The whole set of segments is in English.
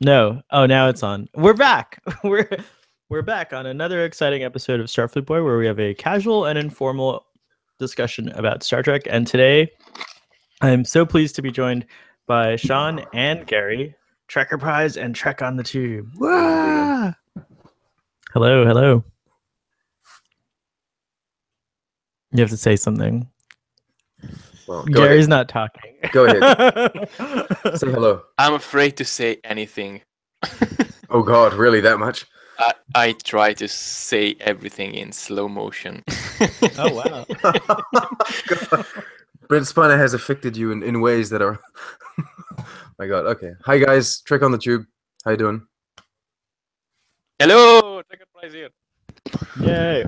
No. Oh, now it's on. We're back. We're back on another exciting episode of Starfleet Boy, where we have a casual and informal discussion about Star Trek. And today, I'm so pleased to be joined by Sean and Gary, Trekker Prize and Trek on the Tube. Wah! Hello, hello. You have to say something. Well, Gary's not talking. Go ahead. Say hello. I'm afraid to say anything. Oh God, really that much? I try to say everything in slow motion. Oh wow. God. Brent Spiner has affected you in ways that are my God. Okay. Hi guys, Trek on the Tube. How you doing? Hello, Trekker Price here. Yay.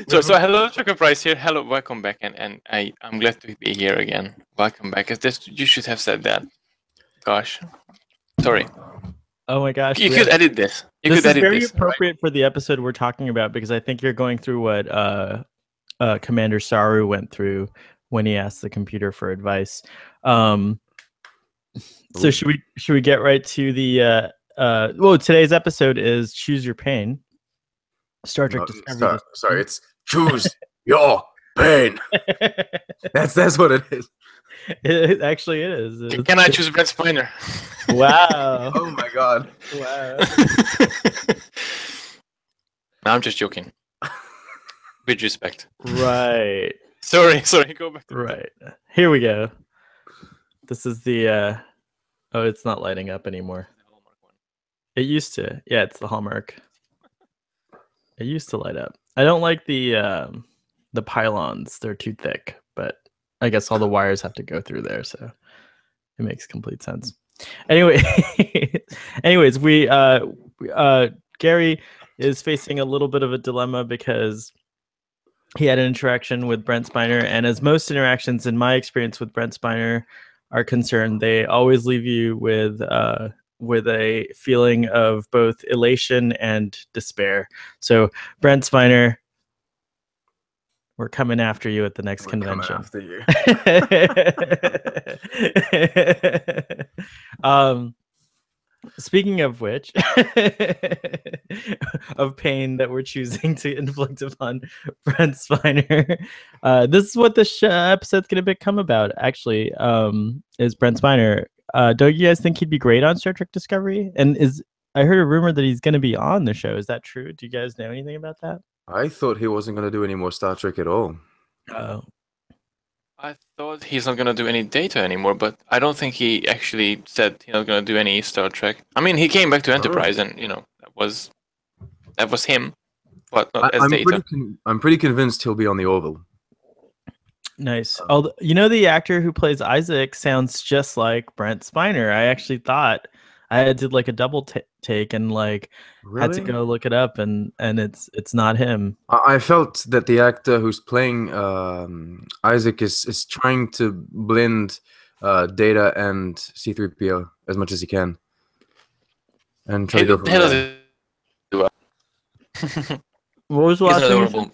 So hello, Trekker Price here. Hello, welcome back, and I'm glad to be here again. Welcome back. You should have said that. Gosh, sorry. Oh my gosh. You could edit this. This is very appropriate for the episode we're talking about, because I think you're going through what Commander Saru went through when he asked the computer for advice. So should we get right to the well, today's episode is Choose Your Pain. Star Trek Discovery. Sorry, it's Choose Your Pain. That's what it is. It actually is. Can I choose Brent Spiner? Wow. Oh my God. Wow. No, I'm just joking. With respect. Right. Sorry. Go back. Right. Here we go. This is the oh, it's not lighting up anymore. It used to. Yeah, it's the Hallmark. It used to light up. I don't like the pylons. They're too thick, but I guess all the wires have to go through there, so it makes complete sense. Anyway, anyways, Gary is facing a little bit of a dilemma because he had an interaction with Brent Spiner, and as most interactions in my experience with Brent Spiner are concerned, they always leave you with a feeling of both elation and despair. So, Brent Spiner, we're coming after you at the next convention. Coming after you. Speaking of which, of pain that we're choosing to inflict upon Brent Spiner, this is what this episode's going to become about, actually, is Brent Spiner. Don't you guys think he'd be great on Star Trek Discovery? And I heard a rumor that he's going to be on the show. Is that true? Do you guys know anything about that? I thought he wasn't going to do any more Star Trek at all. Oh. I thought he's not going to do any data anymore, but I don't think he actually said he's not going to do any Star Trek. I mean, he came back to Enterprise, and that was him, but not as data. I'm pretty convinced he'll be on the Orville. Nice. Although, the actor who plays Isaac sounds just like Brent Spiner. I actually thought I did like a double take and had to go look it up, and it's not him. I felt that the actor who's playing Isaac is trying to blend Data and C-3PO as much as he can, and try to go from there. What was the last thing?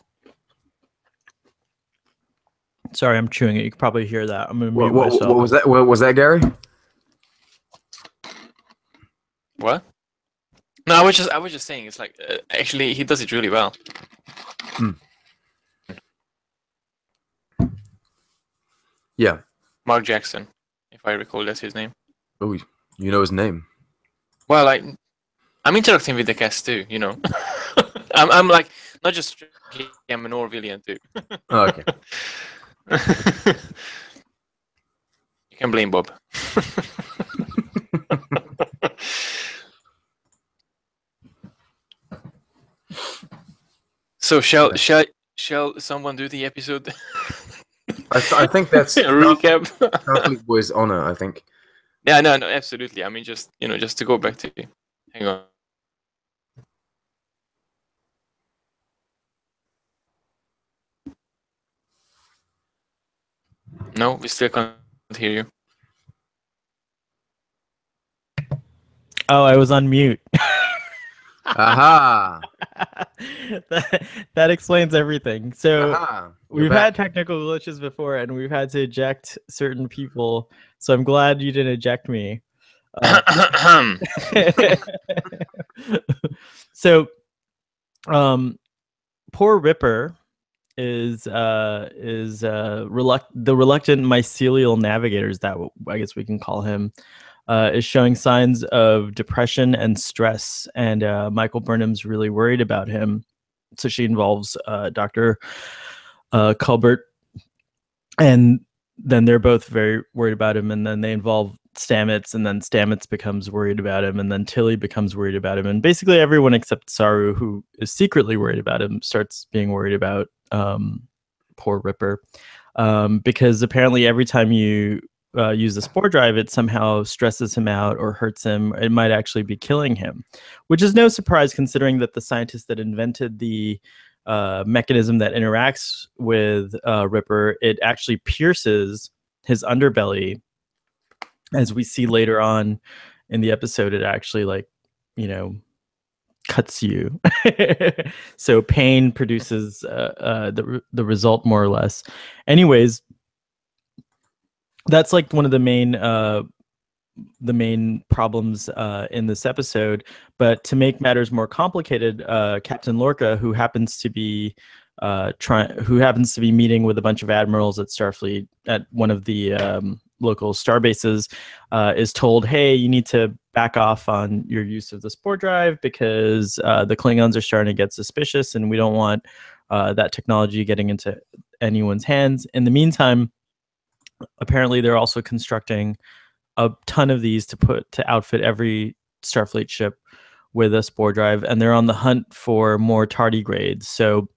Sorry, I'm chewing it. You can probably hear that. I'm gonna mute myself. What was that? What was that, Gary? What? No, I was just saying. It's like actually he does it really well. Yeah. Mark Jackson, if I recall, that's his name. Oh, you know his name. Well, I'm interacting with the cast too. I'm like not just I'm an Orvillean too. Oh, okay. You can blame Bob. So shall someone do the episode? I think that's a recap. Starfleet Boy's honor, I think. Yeah, no, absolutely. I mean, just to go back to. Hang on. No, we still can't hear you. Oh, I was on mute. Aha! that explains everything. So we've back. had technical glitches before, and we've had to eject certain people. So I'm glad you didn't eject me. So, poor Ripper is the reluctant mycelial navigators, that I guess we can call him, is showing signs of depression and stress, and Michael Burnham's really worried about him. So she involves Dr. Culbert, and then they're both very worried about him, and then they involve Stamets, and then Stamets becomes worried about him, and then Tilly becomes worried about him, and basically everyone except Saru, who is secretly worried about him, starts being worried about poor Ripper, because apparently every time you use the spore drive, it somehow stresses him out or hurts him. It might actually be killing him, which is no surprise considering that the scientist that invented the mechanism that interacts with Ripper, it actually pierces his underbelly. As we see later on in the episode, it actually, like, cuts you. So pain produces the result, more or less. Anyways, that's like one of the main problems in this episode. But to make matters more complicated, Captain Lorca, who happens to be meeting with a bunch of admirals at Starfleet at one of the local star bases, is told, hey, you need to back off on your use of the spore drive because the Klingons are starting to get suspicious, and we don't want that technology getting into anyone's hands. In the meantime, apparently they're also constructing a ton of these to outfit every Starfleet ship with a spore drive, and they're on the hunt for more tardigrades. So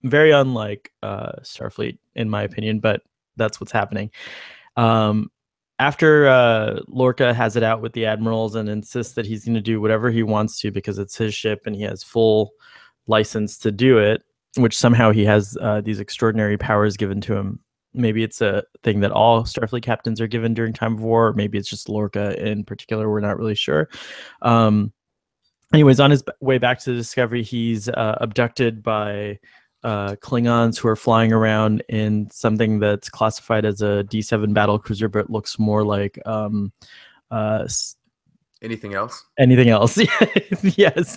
very unlike Starfleet, in my opinion, but that's what's happening. After Lorca has it out with the admirals and insists that he's going to do whatever he wants to because it's his ship and he has full license to do it, which somehow he has these extraordinary powers given to him. Maybe it's a thing that all Starfleet captains are given during time of war, or maybe it's just Lorca in particular. We're not really sure. Anyways, on his way back to the Discovery, he's abducted by Klingons who are flying around in something that's classified as a D7 battle cruiser, but looks more like anything else. Anything else? Yes.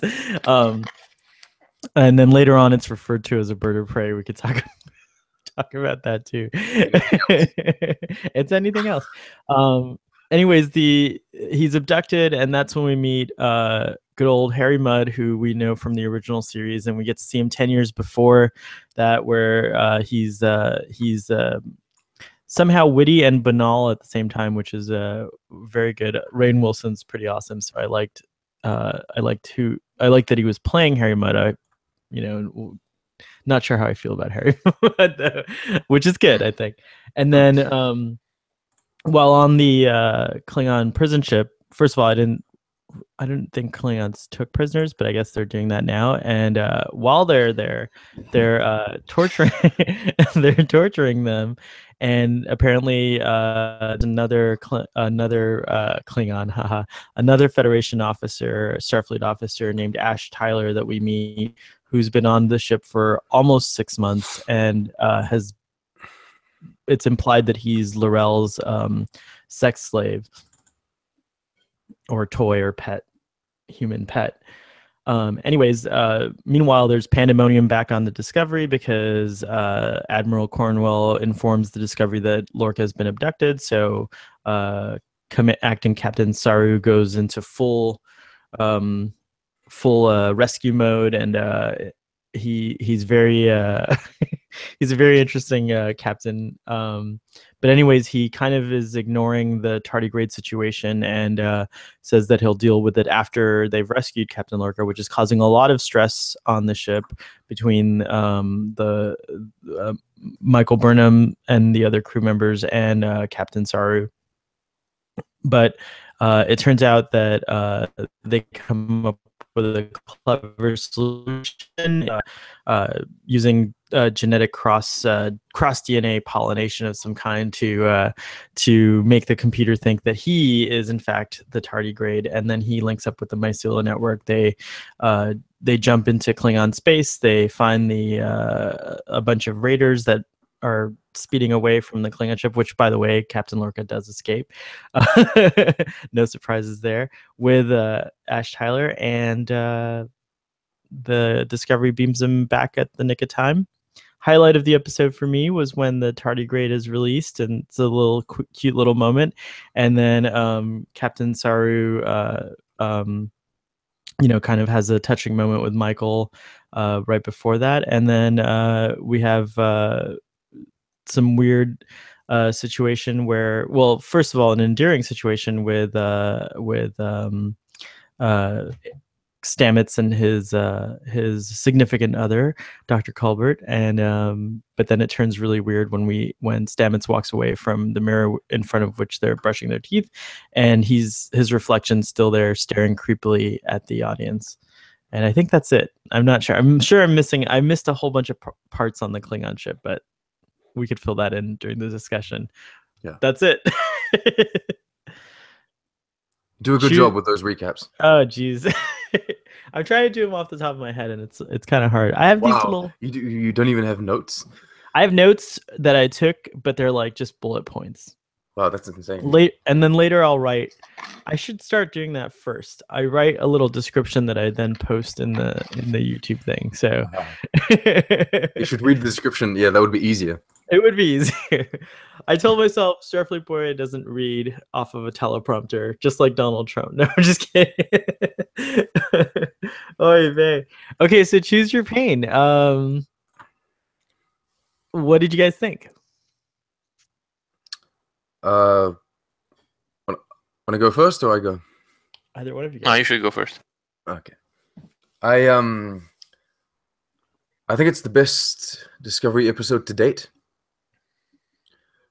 And then later on, it's referred to as a bird of prey. We could talk about that too. It's anything else. Anyways, he's abducted, and that's when we meet good old Harry Mudd, who we know from the original series, and we get to see him 10 years before that, where he's somehow witty and banal at the same time, which is very good. Rainn Wilson's pretty awesome, so I liked that he was playing Harry Mudd. Not sure how I feel about Harry, which is good, I think. And then while on the Klingon prison ship, first of all, I didn't think Klingons took prisoners, but I guess they're doing that now. And while they're there, they're torturing torturing them. And apparently another Klingon, another Federation officer, Starfleet officer named Ash Tyler that we meet, who's been on the ship for almost 6 months and it's implied that he's L'Rell's sex slave or toy or pet, human pet. Anyways, meanwhile, there's pandemonium back on the Discovery because Admiral Cornwell informs the Discovery that Lorca has been abducted. So acting Captain Saru goes into full rescue mode, and he's very he's a very interesting captain. But anyways, he kind of is ignoring the tardigrade situation and says that he'll deal with it after they've rescued Captain Lorca, which is causing a lot of stress on the ship between Michael Burnham and the other crew members and Captain Saru. But it turns out that they come up with a clever solution using genetic cross DNA pollination of some kind to make the computer think that he is in fact the tardigrade, and then he links up with the mycelial network. They jump into Klingon space. They find a bunch of raiders that are speeding away from the Klingon ship, which, by the way, Captain Lorca does escape. No surprises there, with Ash Tyler, and the Discovery beams him back at the nick of time. Highlight of the episode for me was when the tardigrade is released, and it's a little cute little moment. And then Captain Saru, kind of has a touching moment with Michael right before that. And then we have some weird situation where, well, first of all, an endearing situation with Stamets and his significant other, Dr. Culbert, and but then it turns really weird when Stamets walks away from the mirror in front of which they're brushing their teeth, and his reflection's still there, staring creepily at the audience. And I think that's it. I'm not sure. I missed a whole bunch of parts on the Klingon ship, but we could fill that in during the discussion. Yeah, that's it. Do a good job with those recaps. Oh, geez. I'm trying to do them off the top of my head, and it's kind of hard. I have these little. You don't even have notes. I have notes that I took, but they're like just bullet points. Wow, that's insane. And then later I'll write. I should start doing that first. I write a little description that I then post in the YouTube thing. So you should read the description. Yeah, that would be easier. It would be easier. I told myself Starfleet Boy doesn't read off of a teleprompter, just like Donald Trump. No, I'm just kidding. Oy vey. Okay, so choose your pain. What did you guys think? Want to go first, or I go? Either one of you guys. No, you should go first. Okay. I think it's the best Discovery episode to date.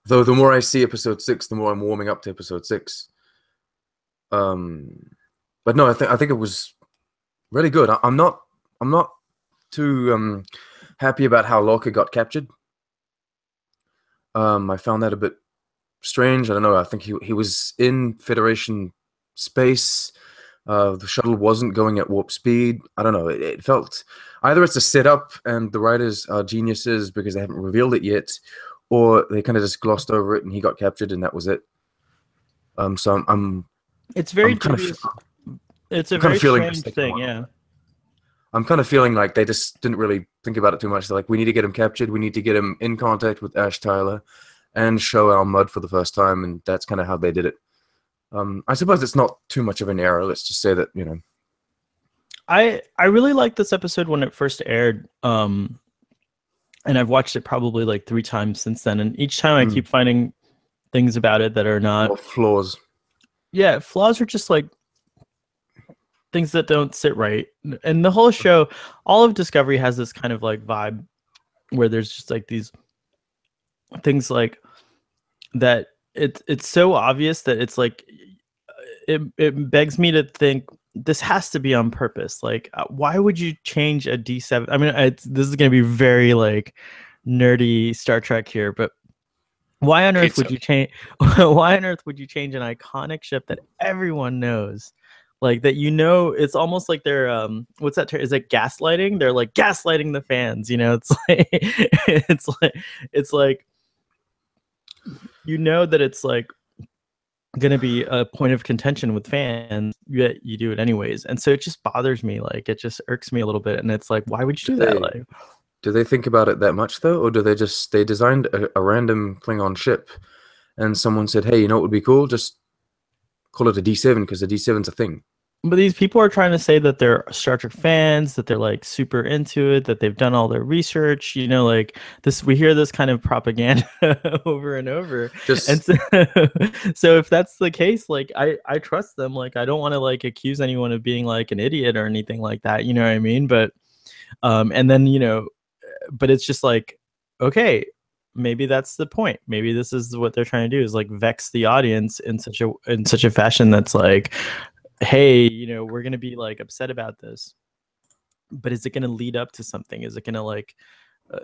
Though the more I see episode 6, the more I'm warming up to episode 6. But no, I think it was really good. I'm not too happy about how Lorca got captured. I found that a bit strange. I don't know. I think he was in Federation space. The shuttle wasn't going at warp speed. I don't know. It felt either it's a setup and the writers are geniuses because they haven't revealed it yet, or they kind of just glossed over it and he got captured and that was it. So I'm. It's very dubious. It's a very strange thing. Yeah. I'm kind of feeling like they just didn't really think about it too much. They're like, we need to get him captured. We need to get him in contact with Ash Tyler and show our mud for the first time. And that's kind of how they did it. I suppose it's not too much of an error. Let's just say that, I really liked this episode when it first aired. And I've watched it probably like 3 times since then. And each time I keep finding things about it that are not... Or flaws. Yeah, flaws are just like things that don't sit right. And the whole show, all of Discovery has this kind of like vibe where there's just like these things like that. It's so obvious that it's like it begs me to think this has to be on purpose. Like, why would you change a D7? I mean, this is going to be very like nerdy Star Trek here, but why on earth would you change? Why on earth would you change an iconic ship that everyone knows? Like that, it's almost like they're what's that term? Is it gaslighting? They're like gaslighting the fans. It's like it's like that it's like going to be a point of contention with fans, yet you do it anyways. And so it just bothers me. Like it just irks me a little bit. And it's like, why would you do that? Like, do they think about it that much though, or do they designed a random Klingon ship, and someone said, hey, what would be cool? Just call it a D7 because the D7's a thing. But these people are trying to say that they're Star Trek fans, that they're like super into it, that they've done all their research, like this, we hear this kind of propaganda over and over. And so if that's the case, like I trust them. Like I don't want to like accuse anyone of being like an idiot or anything like that. You know what I mean? But and then, but it's just like, okay, maybe that's the point. Maybe this is what they're trying to do, is like vex the audience in such a fashion that's like, hey, we're going to be like upset about this, but is it going to lead up to something? Is it going to like,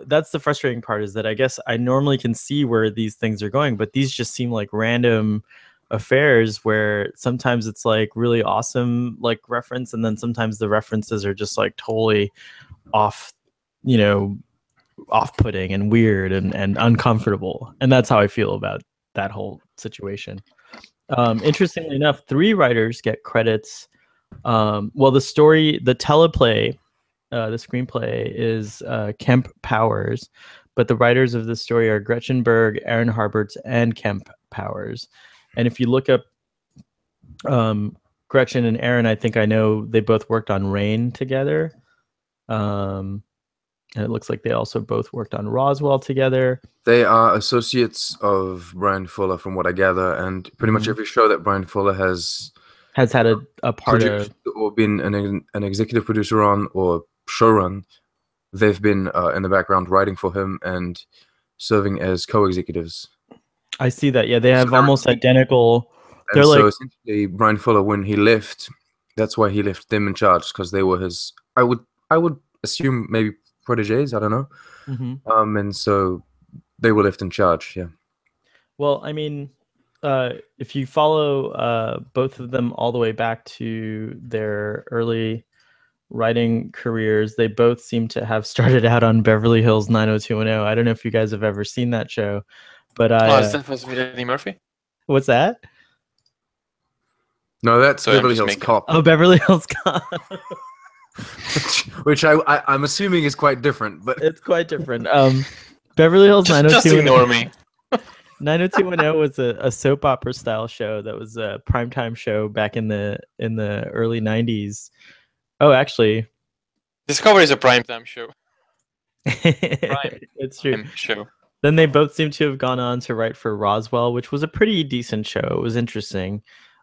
that's the frustrating part, is that I guess I normally can see where these things are going, but these just seem like random affairs where sometimes it's like really awesome, like reference. And then sometimes the references are just like totally off, off-putting and weird and uncomfortable. And that's how I feel about that whole situation. Interestingly enough, 3 writers get credits. Well, the teleplay, the screenplay is Kemp Powers, but the writers of this story are Gretchen Berg, Aaron Harberts, and Kemp Powers. And if you look up Gretchen and Aaron, I think I know they both worked on Rain together. And it looks like they also both worked on Roswell together. They are associates of Brian Fuller, from what I gather, and pretty much every show that Brian Fuller has had a part of or been an executive producer on or showrun, they've been in the background writing for him and serving as co-executives. I see that. Yeah, they have almost identical. And so essentially, Brian Fuller, when he left, that's why he left them in charge, because they were his. I would assume maybe proteges. I don't know. And so they were left in charge. Yeah. Well, I mean, if you follow both of them all the way back to their early writing careers, they both seem to have started out on Beverly Hills 90210. I don't know if you guys have ever seen that show, but is that supposed to be Eddie Murphy? What's that? No, that's Beverly Hills Cop. Oh, Beverly Hills Cop. which I'm assuming is quite different, but it's quite different. Beverly Hills 90210. Just ignore me. 90210 was a soap opera style show that was a primetime show back in the early 90s. Oh, actually, Discovery is a primetime show. It's true. Show. Then they both seem to have gone on to write for Roswell, which was a pretty decent show. It was interesting.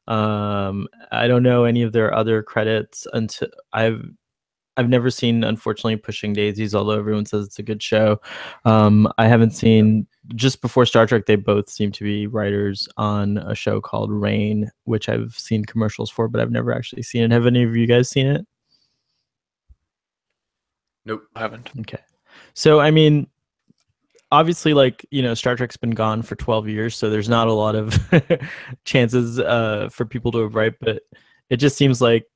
I don't know any of their other credits until I've never seen, unfortunately, Pushing Daisies, although everyone says it's a good show. I haven't seen, just before Star Trek, they both seem to be writers on a show called Rain, which I've seen commercials for, but I've never actually seen it. Have any of you guys seen it? Nope, I haven't. Okay. So, I mean, obviously, like, Star Trek's been gone for 12 years, so there's not a lot of chances for people to write, but it just seems like,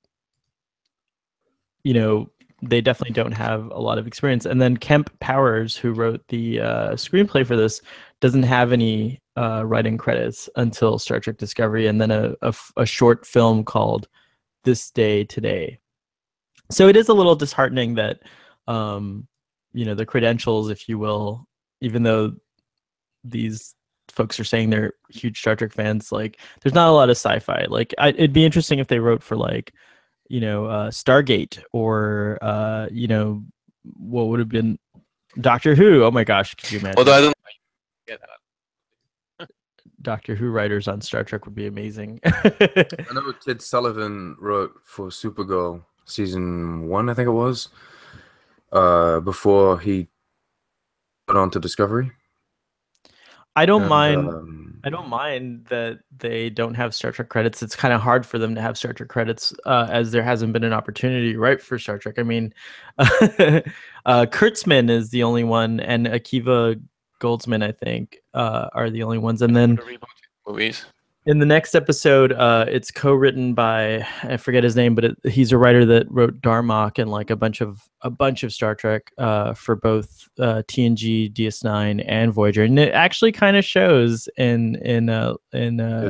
they definitely don't have a lot of experience. And then Kemp Powers, who wrote the screenplay for this, doesn't have any writing credits until Star Trek Discovery, and then a short film called This Day Today. So it is a little disheartening that, the credentials, if you will, even though these folks are saying they're huge Star Trek fans, like, there's not a lot of sci-fi. Like, it'd be interesting if they wrote for, like, Stargate or what would have been Doctor Who. Oh my gosh, could you imagine? Although I don't get that. Doctor Who writers on Star Trek would be amazing. I know Ted Sullivan wrote for Supergirl season 1, I think it was, before he got on to Discovery. I don't mind that they don't have Star Trek credits. It's kind of hard for them to have Star Trek credits, as there hasn't been an opportunity to write for Star Trek. I mean, Kurtzman is the only one, and Akiva Goldsman, I think, are the only ones. And then movies. In the next episode, it's co-written by, I forget his name, but he's a writer that wrote Darmok and like a bunch of Star Trek for both TNG, DS9, and Voyager, and it actually kind of shows in it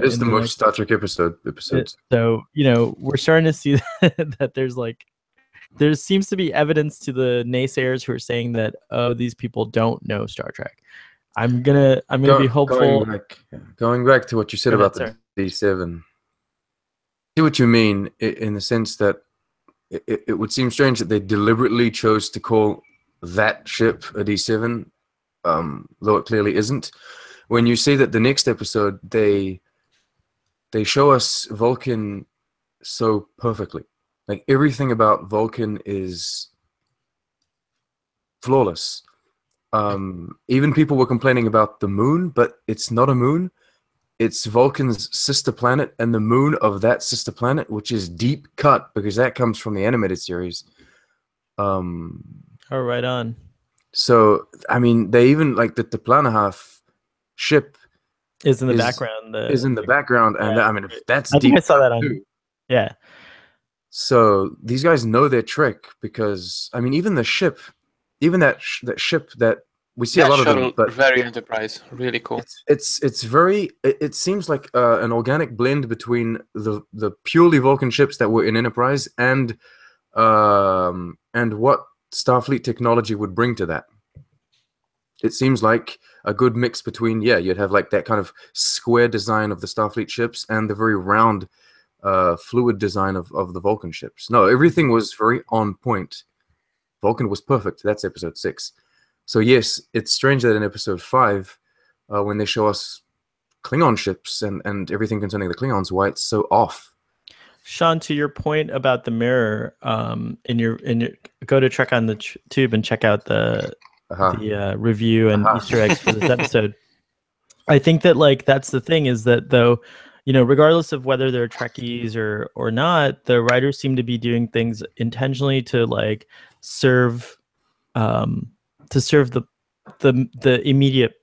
is the most Star Trek episodes. So we're starting to see that there seems to be evidence to the naysayers who are saying that, oh, these people don't know Star Trek. I'm gonna be hopeful. Going back to what you said about the D7, I see what you mean in the sense that it would seem strange that they deliberately chose to call that ship a D7, though it clearly isn't. When you say that the next episode they show us Vulcan so perfectly, like everything about Vulcan is flawless. Even people were complaining about the moon, but it's not a moon. It's Vulcan's sister planet and the moon of that sister planet, which is deep cut because that comes from the animated series. Oh, right on. So, I mean, they even like the Planahalf ship is in the background. Is in the background, and I mean, that's I deep. think I saw that on. Too. Yeah. So these guys know their trick because, I mean, even the ship. even that ship that we see That a lot of shuttle, them, but very Enterprise, really cool. it's very. It seems like an organic blend between the purely Vulcan ships that were in Enterprise and what Starfleet technology would bring to that. It seems like a good mix between, you'd have like that kind of square design of the Starfleet ships and the very round, fluid design of the Vulcan ships. No, everything was very on point. Vulcan was perfect. That's episode 6. So yes, it's strange that in episode 5, when they show us Klingon ships and everything concerning the Klingons, why it's so off. Sean, to your point about the mirror, in your go to Trek on the Tube and check out the review and Easter eggs for this episode. I think that like that's the thing is that though, regardless of whether they're Trekkies or not, the writers seem to be doing things intentionally to like serve the immediate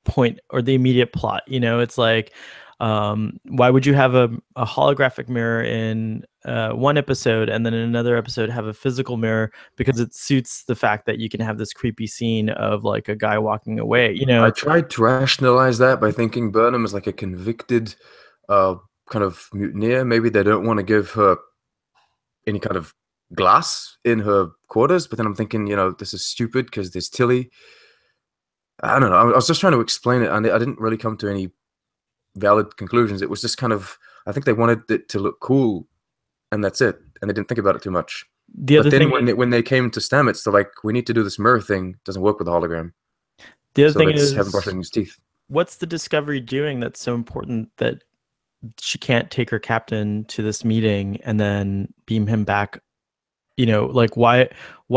point or the immediate plot. It's like, why would you have a holographic mirror in one episode and then in another episode have a physical mirror? Because it suits the fact that you can have this creepy scene of like a guy walking away. I tried to rationalize that by thinking Burnham is like a convicted kind of mutineer. Maybe they don't want to give her any kind of glass in her quarters, but then I'm thinking, this is stupid because there's Tilly. I don't know. I was just trying to explain it, and I didn't really come to any valid conclusions. It was just kind of, I think they wanted it to look cool, and that's it. And they didn't think about it too much. But then when they came to Stamets, they're like, we need to do this mirror thing. It doesn't work with the hologram. The other thing is, haven't brushed his teeth. What's the Discovery doing that's so important that she can't take her captain to this meeting and then beam him back? Like why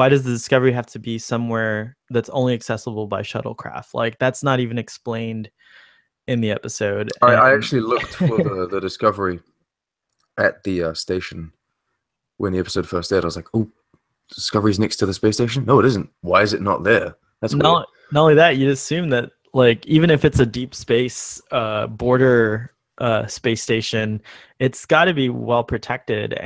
does the Discovery have to be somewhere that's only accessible by shuttlecraft? Like that's not even explained in the episode. I actually looked for the Discovery at the station when the episode first aired. I was like, oh, Discovery's next to the space station? No, it isn't. Why is it not there? That's weird. Not only that, you'd assume that like even if it's a deep space border space station, it's got to be well protected,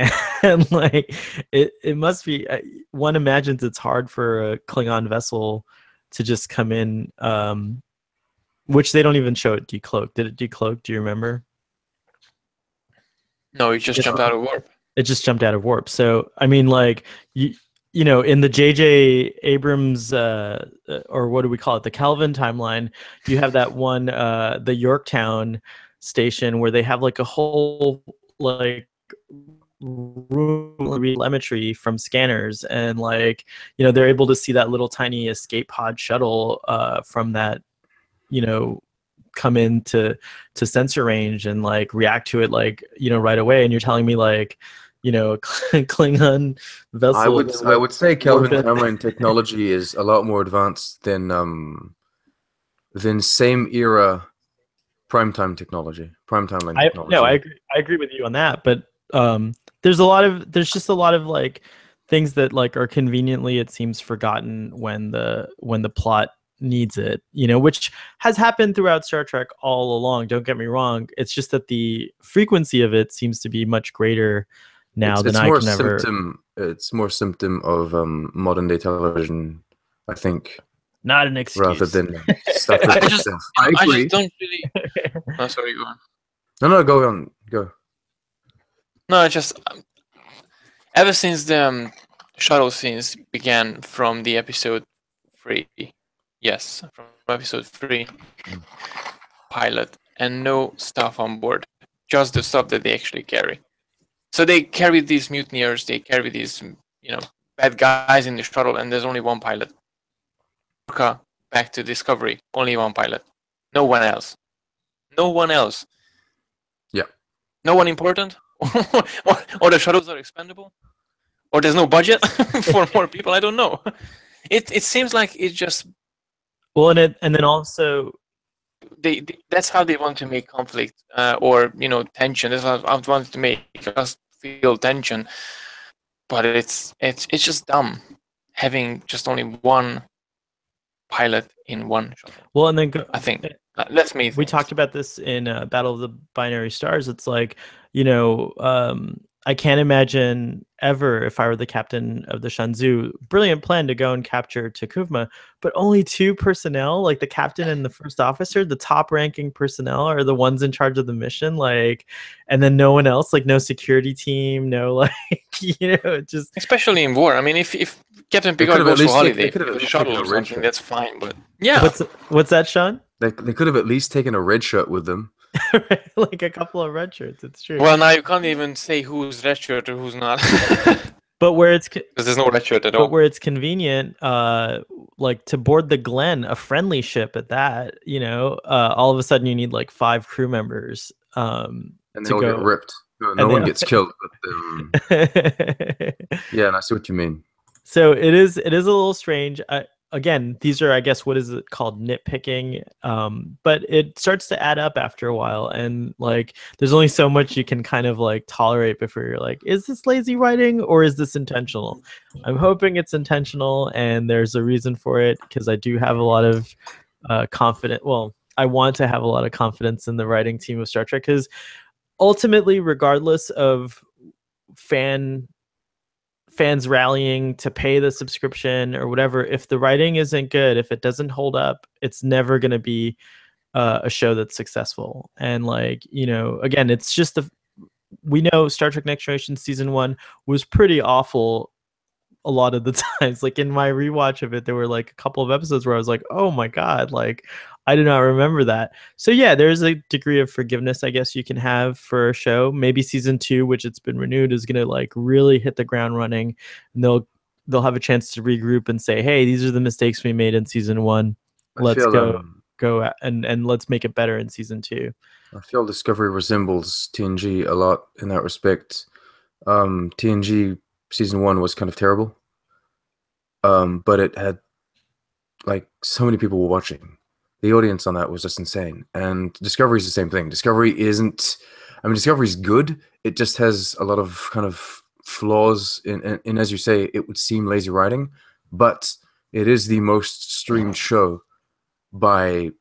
and like it must be. One imagines it's hard for a Klingon vessel to just come in, which they don't even show it decloaked. Did it decloak? Do you remember? No, it just jumped out of warp. It just jumped out of warp. So I mean, like in the J.J. Abrams or what do we call it, the Kelvin timeline, you have that one, the Yorktown station where they have like a whole like room telemetry from scanners, and like they're able to see that little tiny escape pod shuttle from that come into sensor range and like react to it like right away. And you're telling me like Klingon vessel. I would say Kelvin timeline technology is a lot more advanced than same era primetime technology, prime timeline technology. No, I agree with you on that, but there's just a lot of like things that like are conveniently, it seems, forgotten when the plot needs it, which has happened throughout Star Trek all along. Don't get me wrong. It's just that the frequency of it seems to be much greater now than I can ever. It's more symptom of modern day television, I think. Not an excuse. Rather than stuff. I just don't really. Oh, sorry, go on. No, go on. Go. No, I just ever since the shuttle scenes began from the episode 3, yes, from episode 3 pilot, and no stuff on board, just the stuff that they actually carry. So they carry these mutineers, they carry these bad guys in the shuttle, and there's only one pilot. Back to Discovery, only one pilot, no one else. Yeah. No one important, or the shuttles are expendable, or there's no budget for more people. I don't know. It seems like it's just and then also that's how they want to make conflict or tension. That's how I want to make us feel tension, but it's just dumb having just only one pilot in one shuttle. Well, and then I think that's me. We talked about this in Battle of the Binary Stars. It's like I can't imagine ever, if I were the captain of the Shanzhou, brilliant plan to go and capture Takuvma, but only 2 personnel, like the captain and the first officer, the top ranking personnel are the ones in charge of the mission, like, and then no one else, like no security team, no like, just especially in war. I mean, if Captain Picard goes for holiday, with a shuttle or something, that's fine. But yeah, what's that, Sean? They could have at least taken a red shirt with them. Like a couple of red shirts. It's true. Well, now you can't even say who's red shirt or who's not. But where it's because there's no red shirt at all. But where it's convenient, like to board the Glen, a friendly ship at that, all of a sudden you need like 5 crew members. And they all get ripped. No one gets killed. But, yeah, and I see what you mean. So it is a little strange. Again, these are, I guess, what is it called, nitpicking, but it starts to add up after a while, and like there's only so much you can kind of like tolerate before you're like, is this lazy writing or is this intentional? I'm hoping it's intentional and there's a reason for it, because I do have a lot of I want to have a lot of confidence in the writing team of Star Trek, because ultimately, regardless of fans rallying to pay the subscription or whatever, if the writing isn't good, if it doesn't hold up, it's never going to be a show that's successful. And like, again, it's just we know Star Trek Next Generation season 1 was pretty awful a lot of the times. Like in my rewatch of it, there were like a couple of episodes where I was like, oh my God, like I do not remember that. So yeah, there's a degree of forgiveness, I guess, you can have for a show. Maybe season 2, which it's been renewed, is going to like really hit the ground running, and they'll have a chance to regroup and say, hey, these are the mistakes we made in season 1. Let's go and let's make it better in season 2. I feel Discovery resembles TNG a lot in that respect. TNG season 1 was kind of terrible, but it had like so many people were watching. The audience on that was just insane. And Discovery is the same thing. Discovery's good. It just has a lot of kind of flaws in, as you say, it would seem lazy writing, but it is the most streamed show by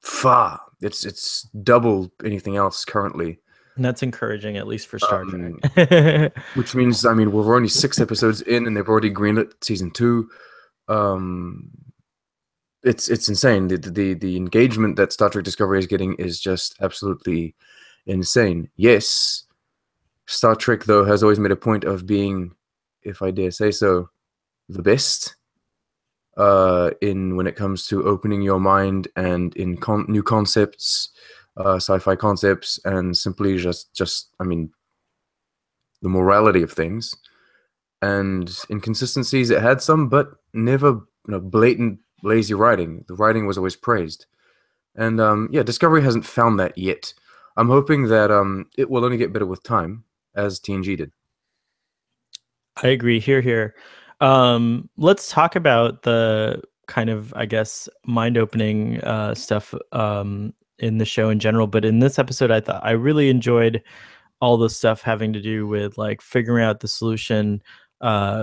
far. It's double anything else currently. And that's encouraging, at least for Star Trek. Which means, I mean, we're only 6 episodes in, and they've already greenlit season 2. It's insane. The engagement that Star Trek Discovery is getting is just absolutely insane. Yes, Star Trek, though, has always made a point of being, if I dare say so, the best when it comes to opening your mind and in new concepts, sci-fi concepts, and simply just I mean, the morality of things. And inconsistencies, it had some, but never blatant lazy writing. The writing was always praised. And yeah, Discovery hasn't found that yet. I'm hoping that it will only get better with time, as TNG did. I agree. Here. Let's talk about the kind of, I guess, mind-opening stuff in the show in general. But in this episode, I really enjoyed all the stuff having to do with like figuring out the solution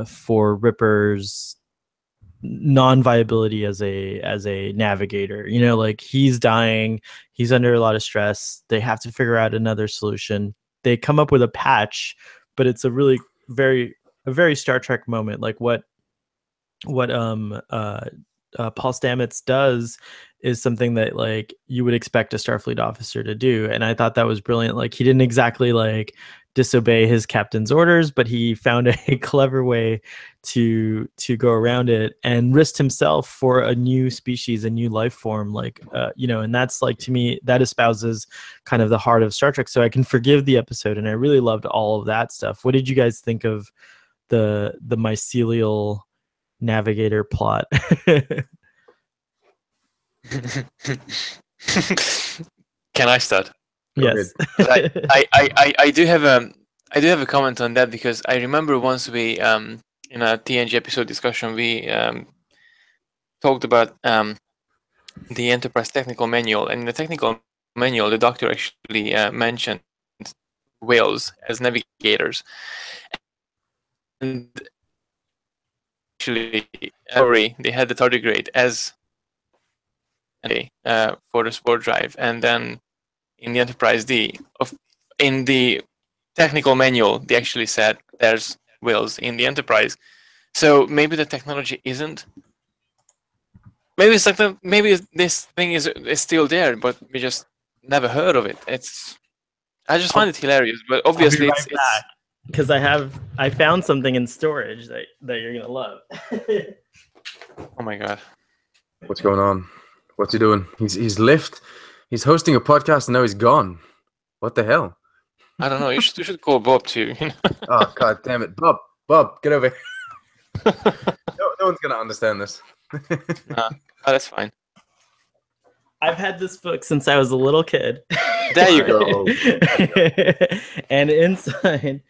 for Ripper's non-viability as a navigator. Like he's dying, he's under a lot of stress. They have to figure out another solution. They come up with a patch, but it's a really very Star Trek moment. Like what Paul Stamets does is something that like you would expect a Starfleet officer to do, and I thought that was brilliant. Like he didn't exactly like disobey his captain's orders, but he found a clever way to go around it and risked himself for a new species, a new life form, like and that's like, to me, that espouses kind of the heart of Star Trek. So I can forgive the episode, and I really loved all of that stuff. What did you guys think of the mycelial navigator plot? Can I start? Yes. I do have a comment on that, because I remember once we in a TNG episode discussion we talked about the Enterprise technical manual, and in the technical manual the doctor actually mentioned whales as navigators, and actually they had the tardigrade as for the spore drive, and then in the Enterprise in the technical manual, they actually said there's wills in the Enterprise. So maybe the technology isn't. Maybe it's like maybe this thing is still there, but we just never heard of it. I just find it hilarious, but obviously I'll be right back because I found something in storage that you're gonna love. Oh my god. What's going on? What's he doing? He's left. He's hosting a podcast and now he's gone. What the hell? I don't know. You should call Bob too. Oh god damn it, Bob, get over here. No one's gonna understand this. Oh, that's fine. I've had this book since I was a little kid. There you go. And inside,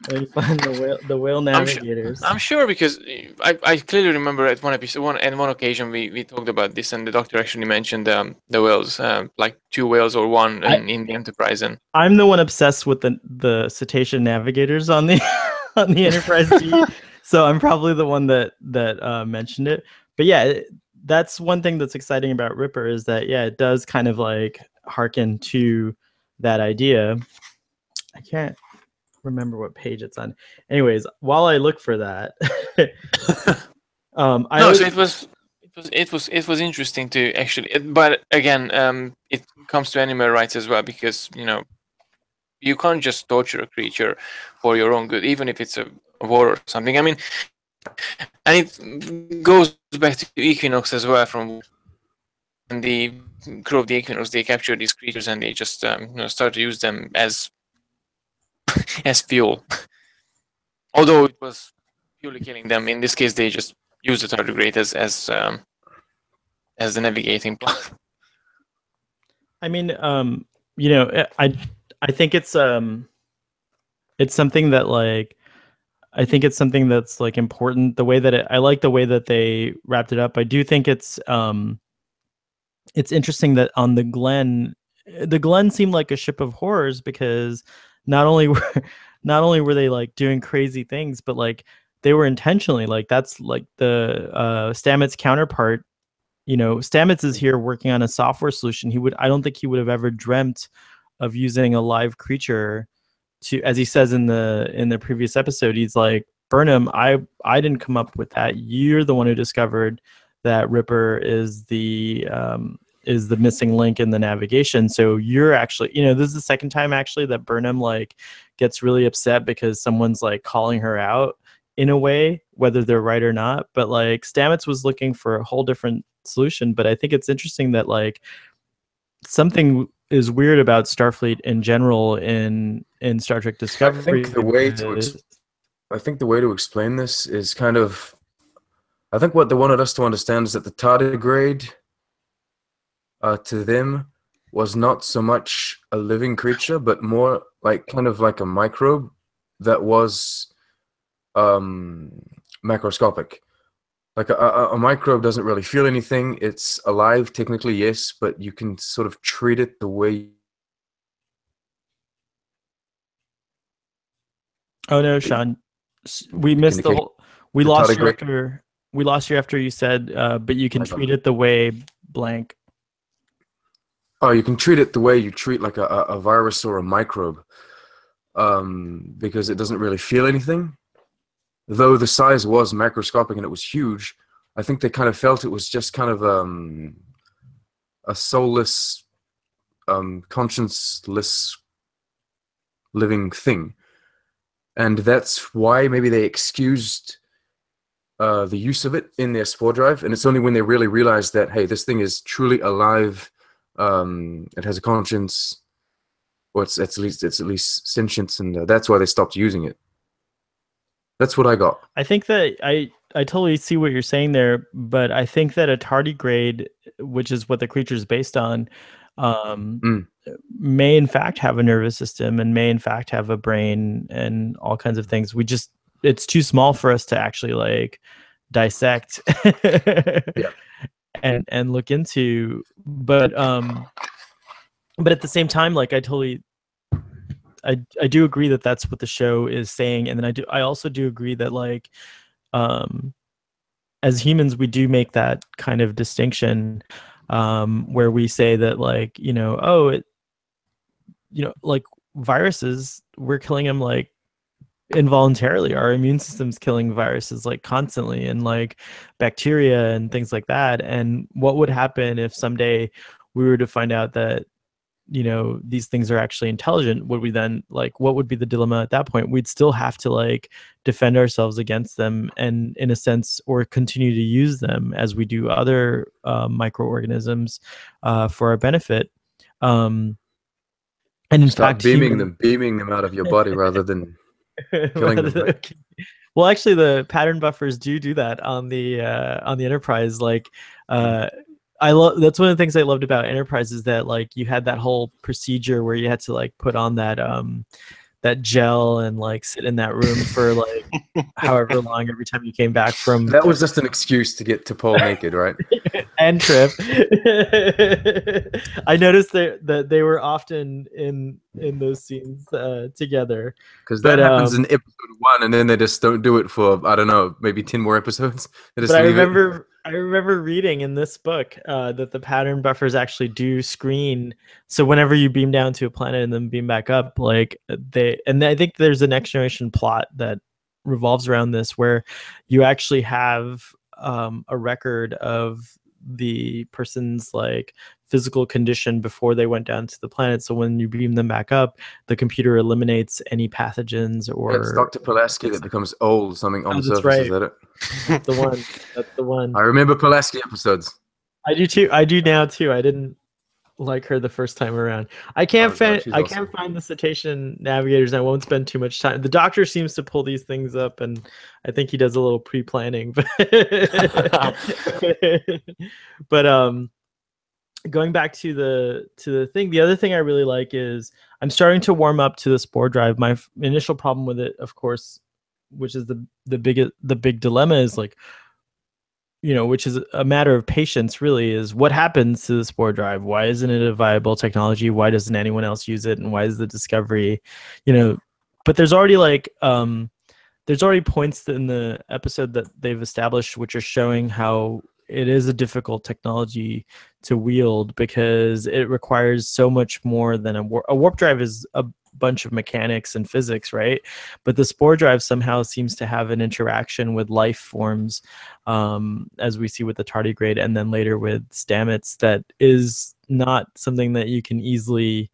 we find the whale navigators. I'm sure because I clearly remember at one occasion we talked about this, and the doctor actually mentioned the whales, like 2 whales or one in the Enterprise. And I'm the one obsessed with the cetacean navigators on the on the Enterprise D, so I'm probably the one that mentioned it. But yeah, that's one thing that's exciting about Ripper is that it does kind of like harken to that idea. I can't remember what page it's on. Anyways, while I look for that, it was interesting to actually, but again, it comes to animal rights as well, because you can't just torture a creature for your own good, even if it's a war or something. I mean, and it goes back to Equinox as well. From the crew of the Equinox, they capture these creatures and they just start to use them as fuel. Although it was purely killing them, in this case they just use the tardigrade as the navigating plot. I mean, I think it's something that like. I think it's something that's like important. The way that I like the way that they wrapped it up. I do think it's interesting that on the Glen seemed like a ship of horrors, because not only were they like doing crazy things, but like they were intentionally, like that's like the Stamets counterpart. Stamets is here working on a software solution. I don't think he would have ever dreamt of using a live creature to, as he says in the previous episode, he's like, Burnham, I didn't come up with that. You're the one who discovered that Ripper is the missing link in the navigation. So you're actually, this is the second time actually that Burnham like gets really upset because someone's like calling her out in a way, whether they're right or not. But like Stamets was looking for a whole different solution. But I think it's interesting that like something is weird about Starfleet in general in Star Trek Discovery. I think the way to explain this is kind of, I think what they wanted us to understand is that the tardigrade to them was not so much a living creature, but more like kind of like a microbe that was macroscopic. Like a microbe doesn't really feel anything. It's alive, technically, yes, but you can sort of treat it the way. Oh no, Sean, we missed the whole. We lost you after you said, but you can treat it the way blank. Oh, you can treat it the way you treat like a virus or a microbe, because it doesn't really feel anything. Though the size was macroscopic and it was huge, I think they kind of felt it was just kind of a soulless, conscienceless living thing. And that's why maybe they excused the use of it in their spore drive. And it's only when they really realized that, hey, this thing is truly alive, it has a conscience, or it's at least sentience, and that's why they stopped using it. That's what I got. I think that I totally see what you're saying there, but I think that a tardigrade, which is what the creature is based on, may in fact have a nervous system and may in fact have a brain and all kinds of things. It's too small for us to actually like dissect and look into. But at the same time, like I do agree that that's what the show is saying, and then I also do agree that like as humans we do make that kind of distinction where we say that like like viruses, we're killing them like involuntarily. Our immune system's killing viruses like constantly, and like bacteria and things like that. And what would happen if someday we were to find out that, you know, these things are actually intelligent? Would we then, like, what would be the dilemma at that point? We'd still have to like defend ourselves against them, and in a sense, or continue to use them as we do other microorganisms for our benefit. And in Start fact, beaming them out of your body rather than killing them. Right? Well, actually, the pattern buffers do that on the Enterprise. Like, I love, that's one of the things I loved about Enterprise, is that like you had that whole procedure where you had to like put on that gel and like sit in that room for like however long every time you came back from. That was just an excuse to get T'Pol naked, right? And Trip. I noticed that they were often in those scenes together. Because that happens in episode 1, and then they just don't do it for, I don't know, maybe 10 more episodes. They just but leave I remember reading in this book that the pattern buffers actually do screen. So whenever you beam down to a planet and then beam back up, like I think there's a Next Generation plot that revolves around this, where you actually have a record of the person's like physical condition before they went down to the planet. So when you beam them back up, the computer eliminates any pathogens or. It's Dr. Pulaski that becomes old, something on the surface. Right. Is that it? That's the one. That's the one. I remember Pulaski episodes. I do too. I do now too. I didn't like her the first time around. I can't find the cetacean navigators. I won't spend too much time. The Doctor seems to pull these things up, and I think he does a little pre-planning. But going back to the thing, the other thing I really like is I'm starting to warm up to the spore drive. My initial problem with it, of course, which is the big dilemma, is like, you know, which is a matter of patience really, is what happens to the spore drive? Why isn't it a viable technology? Why doesn't anyone else use it? And why is the discovery, you know, but there's already like, there's already points in the episode that they've established, which are showing how it is a difficult technology to wield, because it requires so much more than a warp drive is a bunch of mechanics and physics, right? But the spore drive somehow seems to have an interaction with life forms, as we see with the tardigrade and then later with stamets, that is not something that you can easily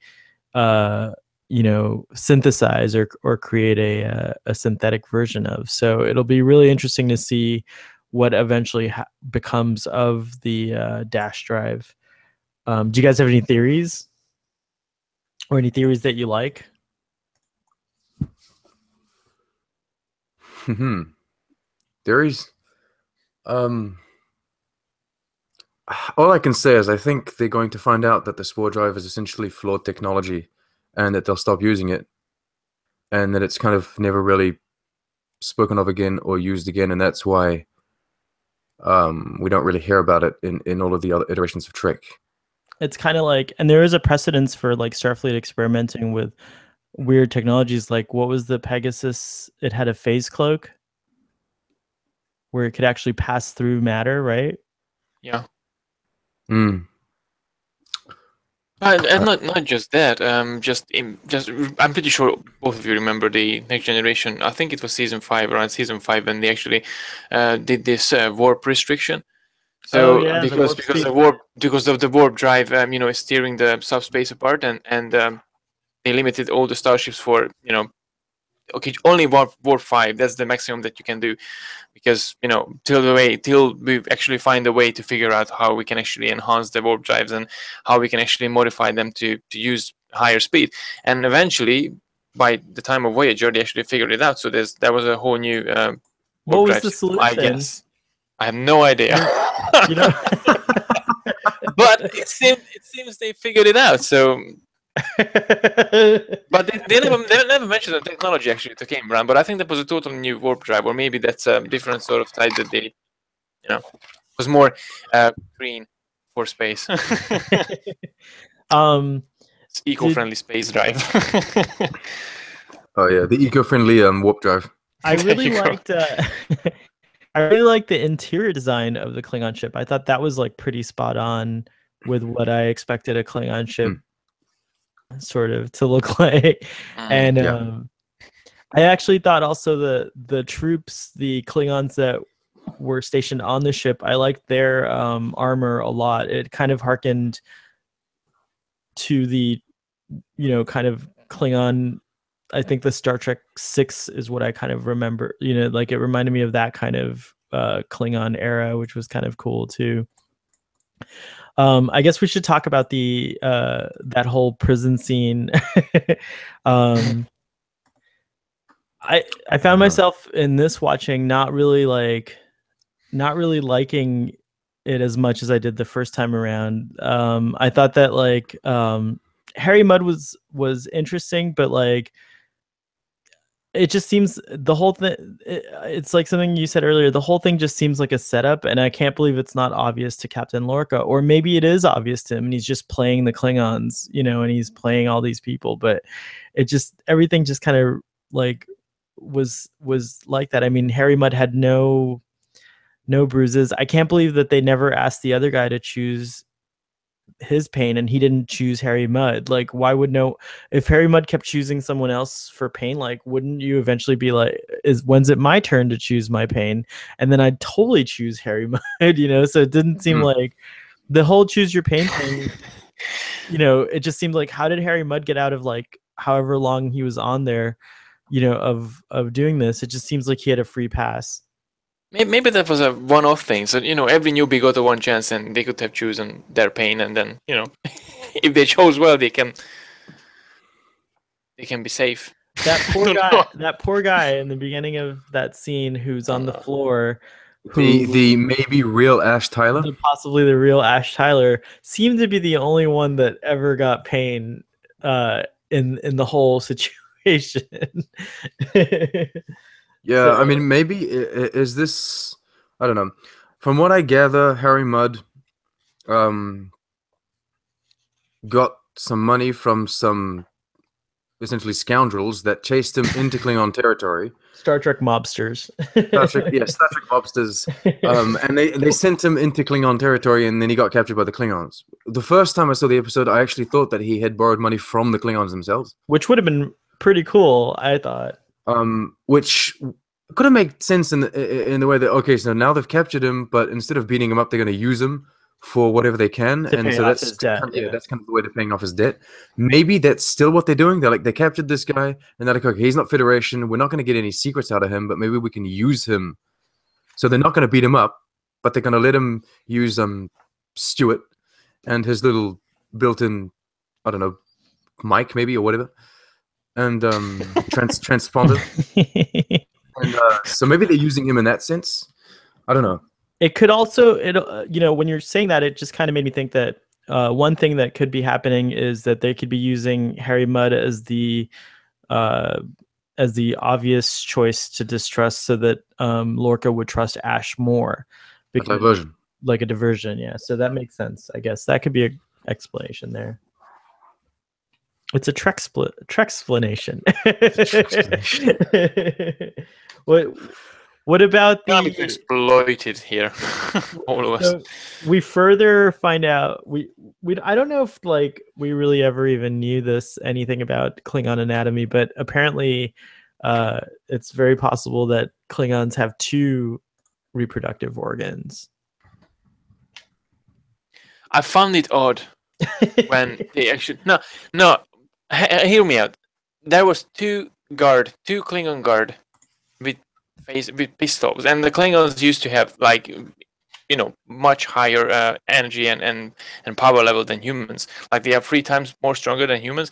you know, synthesize or create a synthetic version of. So it'll be really interesting to see what eventually becomes of the dash drive. Do you guys have any theories, or any theories that you like? Theories. All I can say is I think they're going to find out that the spore drive is essentially flawed technology, and that they'll stop using it, and that it's kind of never really spoken of again or used again, and that's why we don't really hear about it in all of the other iterations of Trek. It's kind of like, and there is a precedence for like Starfleet experimenting with weird technologies. Like, what was the Pegasus? It had a phase cloak where it could actually pass through matter, right? Yeah. Mm. And not just that. Just I'm pretty sure both of you remember the Next Generation. I think it was around season 5, when they actually did this warp restriction. So because of the warp drive, you know, is steering the subspace apart, and they limited all the starships for, you know, okay, only warp 5. That's the maximum that you can do, because, you know, till we actually find a way to figure out how we can actually enhance the warp drives and how we can actually modify them to use higher speed. And eventually, by the time of Voyager, they actually figured it out. So that was a whole new what warp was drive the system, solution? I guess. I have no idea. You know, but it seems they figured it out. So. But they never mentioned the technology actually that came around. But I think that was a total new warp drive, or maybe that's a different sort of type that they, you know, was more green for space. It's eco-friendly space drive. Oh yeah, the eco-friendly warp drive. I really liked. I really liked the interior design of the Klingon ship. I thought that was like pretty spot on with what I expected a Klingon ship sort of to look like. And Yeah. I actually thought also the troops, the Klingons that were stationed on the ship, I liked their armor a lot. It kind of harkened to the, kind of Klingon. I think the Star Trek 6 is what I kind of remember. Like it reminded me of that kind of Klingon era, which was kind of cool too. I guess we should talk about the that whole prison scene. I found myself in this watching not really liking it as much as I did the first time around. I thought that Harry Mudd was interesting, but like it just seems the whole thing. It's like something you said earlier. The whole thing just seems like a setup, and I can't believe it's not obvious to Captain Lorca, or maybe it is obvious to him, and he's just playing the Klingons, and he's playing all these people. But everything just kind of like was like that. I mean, Harry Mudd had no bruises. I can't believe that they never asked the other guy to choose his pain and he didn't choose Harry Mudd. Like, why would if Harry Mudd kept choosing someone else for pain, like, wouldn't you eventually be like, when's it my turn to choose my pain? And then I'd totally choose Harry Mudd, so it didn't seem like the whole choose your pain thing, it just seemed like, how did Harry Mudd get out of like however long he was on there, of doing this? It just seems like he had a free pass. Maybe that was a one-off thing. So, every newbie got a one chance and they could have chosen their pain, and then, if they chose well, they can be safe. That poor guy in the beginning of that scene who's on the floor. The maybe real Ash Tyler? Possibly the real Ash Tyler seemed to be the only one that ever got pain in the whole situation. Yeah, so, I mean, maybe is this? I don't know. From what I gather, Harry Mudd got some money from some essentially scoundrels that chased him into Klingon territory. Star Trek mobsters. Star Trek mobsters. And they sent him into Klingon territory, and then he got captured by the Klingons. The first time I saw the episode, I actually thought that he had borrowed money from the Klingons themselves, which would have been pretty cool, I thought. Which could have made sense in the way that, okay, so now they've captured him, but instead of beating him up, they're going to use him for whatever they can, and so that's debt, that's kind of the way they're paying off his debt. Maybe that's still what they're doing. They captured this guy, and they're like, okay, he's not Federation. We're not going to get any secrets out of him, but maybe we can use him. So they're not going to beat him up, but they're going to let him use Stuart and his little built-in, I don't know, mic maybe or whatever, and transponder. And, so maybe they're using him in that sense. I don't know. It could also, when you're saying that, it just kind of made me think that one thing that could be happening is that they could be using Harry Mudd as the obvious choice to distrust, so that Lorca would trust Ash more. Because, a diversion. Like a diversion, yeah. So that makes sense. I guess that could be an explanation there. It's a Trek explanation. What about the? I'm exploited here, all of us. So we further find out we I don't know if we really ever even knew anything about Klingon anatomy, but apparently it's very possible that Klingons have 2 reproductive organs. I found it odd when they actually no. Hear me out. There was 2 Klingon guard with pistols, and the Klingons used to have much higher energy and power level than humans. Like, they are 3 times more stronger than humans,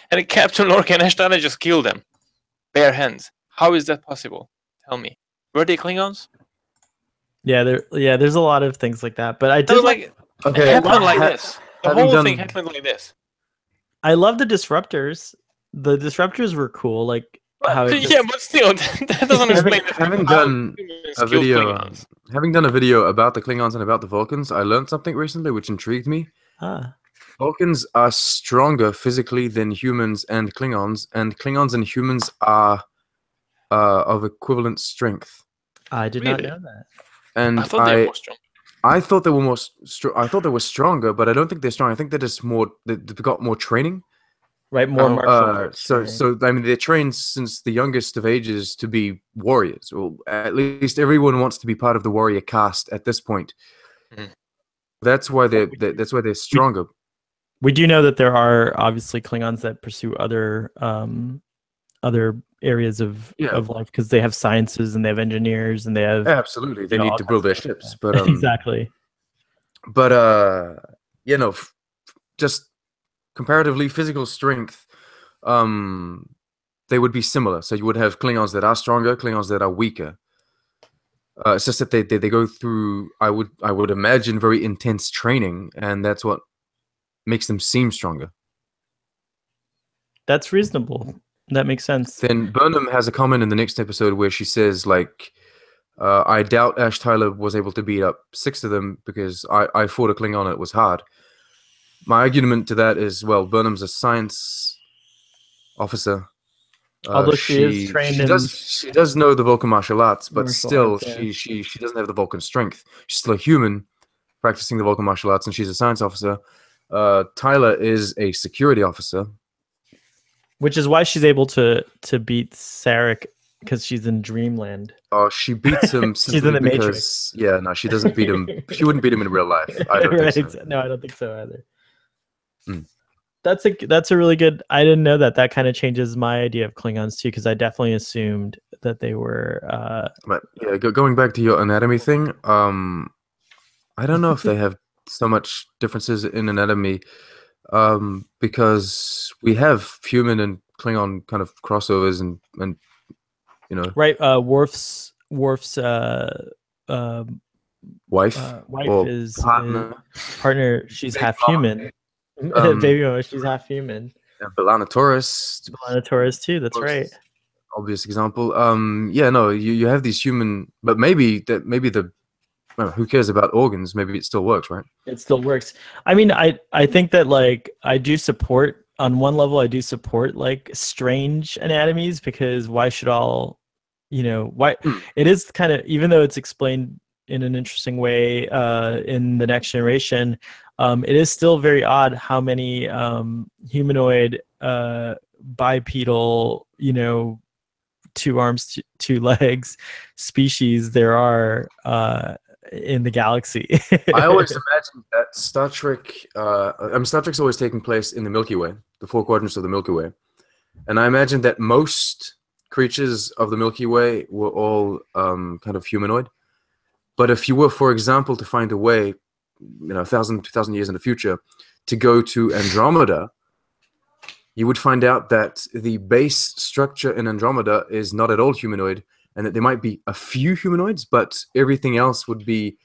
and Captain Lorca and Ash Tyler just killed them bare hands. How is that possible? Tell me. Were they Klingons? Yeah, there's a lot of things like that, but I did it happened like this. The whole thing happened like this. I love the disruptors. The disruptors were cool, but still, that doesn't explain. Having done a video about the Klingons and about the Vulcans, I learned something recently which intrigued me. Vulcans are stronger physically than humans and Klingons and humans are of equivalent strength. I did not know that. And I thought they were more strong. I thought they were I thought they were stronger, but I don't think they're strong. I think they're just more. They've got more training. right? More martial arts So training. I mean, they're trained since the youngest of ages to be warriors, or at least everyone wants to be part of the warrior caste at this point. Mhm. That's why they're stronger. We do know that there are obviously Klingons that pursue other areas of Yeah. life because they have sciences and they have engineers and they have Absolutely, they need all to kinds build their of stuff. ships, but Exactly. but you know, just comparatively physical strength, they would be similar. So you would have Klingons that are stronger, Klingons that are weaker. It's just that they go through, I would imagine, very intense training, and that's what makes them seem stronger. That's reasonable. That makes sense. Then Burnham has a comment in the next episode where she says, like, I doubt Ash Tyler was able to beat up 6 of them because I fought a Klingon, it was hard. My argument to that is, well, Burnham's a science officer. Although she is trained in She does know the Vulcan martial arts, but martial still arts, yeah. she doesn't have the Vulcan strength. She's still a human practicing the Vulcan martial arts, and she's a science officer. Tyler is a security officer, Which is why she's able to beat Sarek because she's in Dreamland. she beats him She's in simply the because Matrix. yeah, no, she doesn't beat him. She wouldn't beat him in real life. I don't Right. think so. No, I don't think so either. Mm. That's a really good. I didn't know that. That kind of changes my idea of Klingons too, because I definitely assumed that they were. But yeah, going back to your anatomy thing, I don't know if they have so much differences in anatomy, because we have human and Klingon kind of crossovers, and you know, Right. Worf's wife or is partner. She's Baby half mama. human. Baby mama. She's half human. Belana Taurus, Belana Torres too. That's most right. obvious example. Yeah, no, you have these human, but maybe the well, who cares about organs? Maybe it still works, right? It still works. I mean, I think that like I do support on one level. I do support like strange anatomies because why should all, why it is kind of, even though it's explained in an interesting way in the Next Generation, it is still very odd how many humanoid bipedal, 2 arms, 2 legs species there are in the galaxy. I always imagine that Star Trek. Star Trek's always taking place in the Milky Way, the 4 quadrants of the Milky Way, and I imagine that most creatures of the Milky Way were all kind of humanoid. But if you were, for example, to find a way, 1,000, 2,000 years in the future, to go to Andromeda, you would find out that the base structure in Andromeda is not at all humanoid, and that there might be a few humanoids, but everything else would be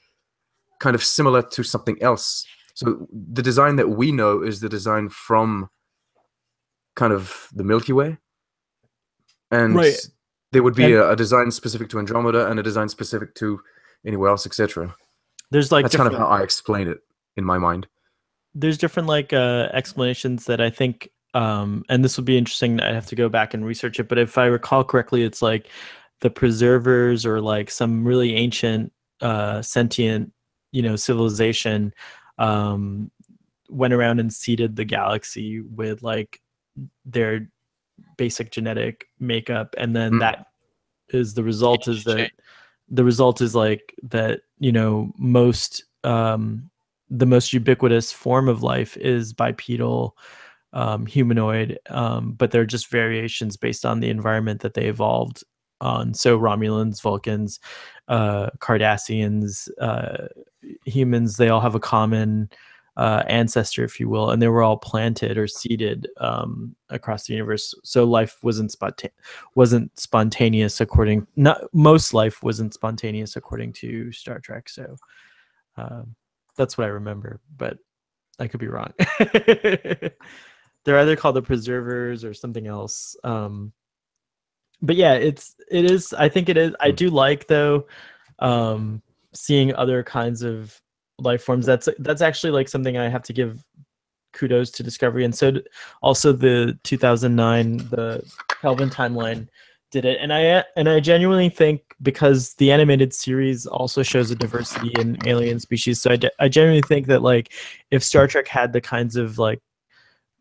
kind of similar to something else. So the design that we know is the design from kind of the Milky Way. And Right. there would be a design specific to Andromeda and a design specific to anywhere else, etc. There's like That's kind of how I explain it in my mind. There's different like explanations that I think and this would be interesting. I have to go back and research it, but if I recall correctly, it's like the preservers or like some really ancient sentient civilization went around and seeded the galaxy with like their basic genetic makeup, and then that is the result is that the result is like that most the most ubiquitous form of life is bipedal humanoid, but they're just variations based on the environment that they evolved on. So Romulans, Vulcans, Cardassians, humans, they all have a common ancestor, if you will, and they were all planted or seeded across the universe. So life wasn't spontaneous according, not most life wasn't spontaneous according to Star Trek. So that's what I remember, but I could be wrong. They're either called the preservers or something else. But yeah, it is. I think it is. I do like though seeing other kinds of life forms. That's actually like something I have to give kudos to Discovery, and so also the 2009 the Kelvin timeline did it, and I genuinely think because the animated series also shows a diversity in alien species, so I genuinely think that like if Star Trek had the kinds of like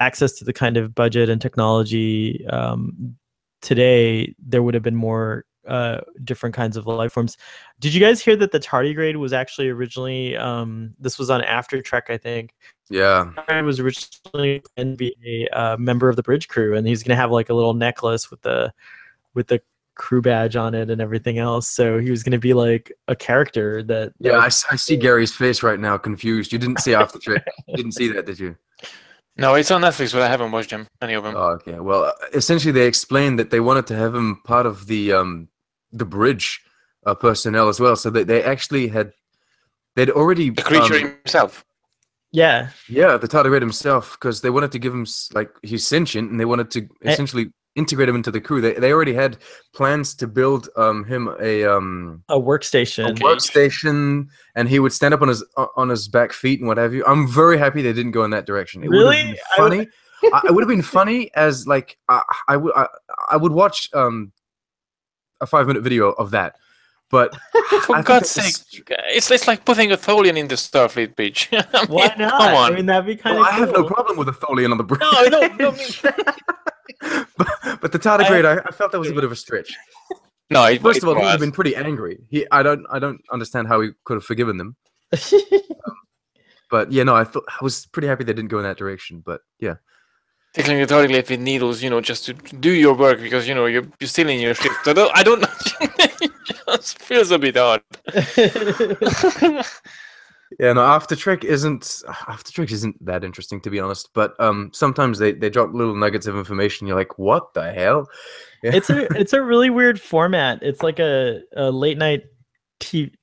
access to the kind of budget and technology today, there would have been more different kinds of life forms. Did you guys hear that the tardigrade was actually originally this was on After Trek, I think. Yeah. It was originally planned to be a member of the bridge crew, and he's gonna have like a little necklace with the crew badge on it and everything else. So he was gonna be like a character that. Yeah, I see Gary's face right now, confused. You didn't see After Trek. You didn't see that, did you? No, it's on Netflix, but I haven't watched any of them. Oh, okay. Well, essentially, they explained that they wanted to have him part of the bridge personnel as well. So they actually they'd already The creature himself. Yeah. Yeah, the tardigrade himself, because they wanted to give him like he's sentient, and they wanted to essentially integrate him into the crew. They already had plans to build him a workstation. A workstation, and he would stand up on his back feet and what have you. I'm very happy they didn't go in that direction. It Really? would have been funny. It would have been funny as like I would watch a 5-minute video of that. But for God's sake, it's like putting a Tholian in the Starfleet bridge. I mean, why not? Come on. I mean, that'd be kind of. I have no problem with a Tholian on the bridge. No. But the tardigrade, I felt that was a bit of a stritch. No, First of all, he would have been pretty angry. I don't understand how he could have forgiven them. But yeah, no, I was pretty happy they didn't go in that direction. But yeah, tickling the tardigrade with needles, just to do your work because you're still in your shift. I don't know. It just feels a bit odd. Yeah, no, After Trek isn't that interesting, to be honest. But sometimes they drop little nuggets of information. You're like, what the hell? Yeah. It's a really weird format. It's like a late night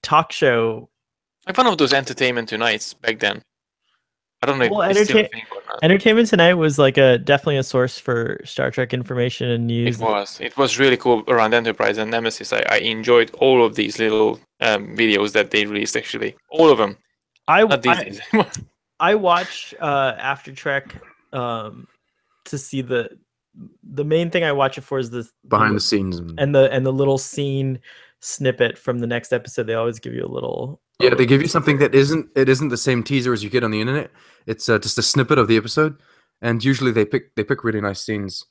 talk show. Like one of those Entertainment Tonights back then. I don't know if it's still a thing or not. Entertainment Tonight was like definitely a source for Star Trek information and news. It was really cool around Enterprise and Nemesis. I enjoyed all of these little videos that they released. Actually, all of them. I watch After Trek to see the main thing I watch it for is this behind the scenes and the little scene snippet from the next episode. They always give you a little. Yeah, they give you something that isn't the same teaser as you get on the internet. It's just a snippet of the episode, and usually they pick really nice scenes.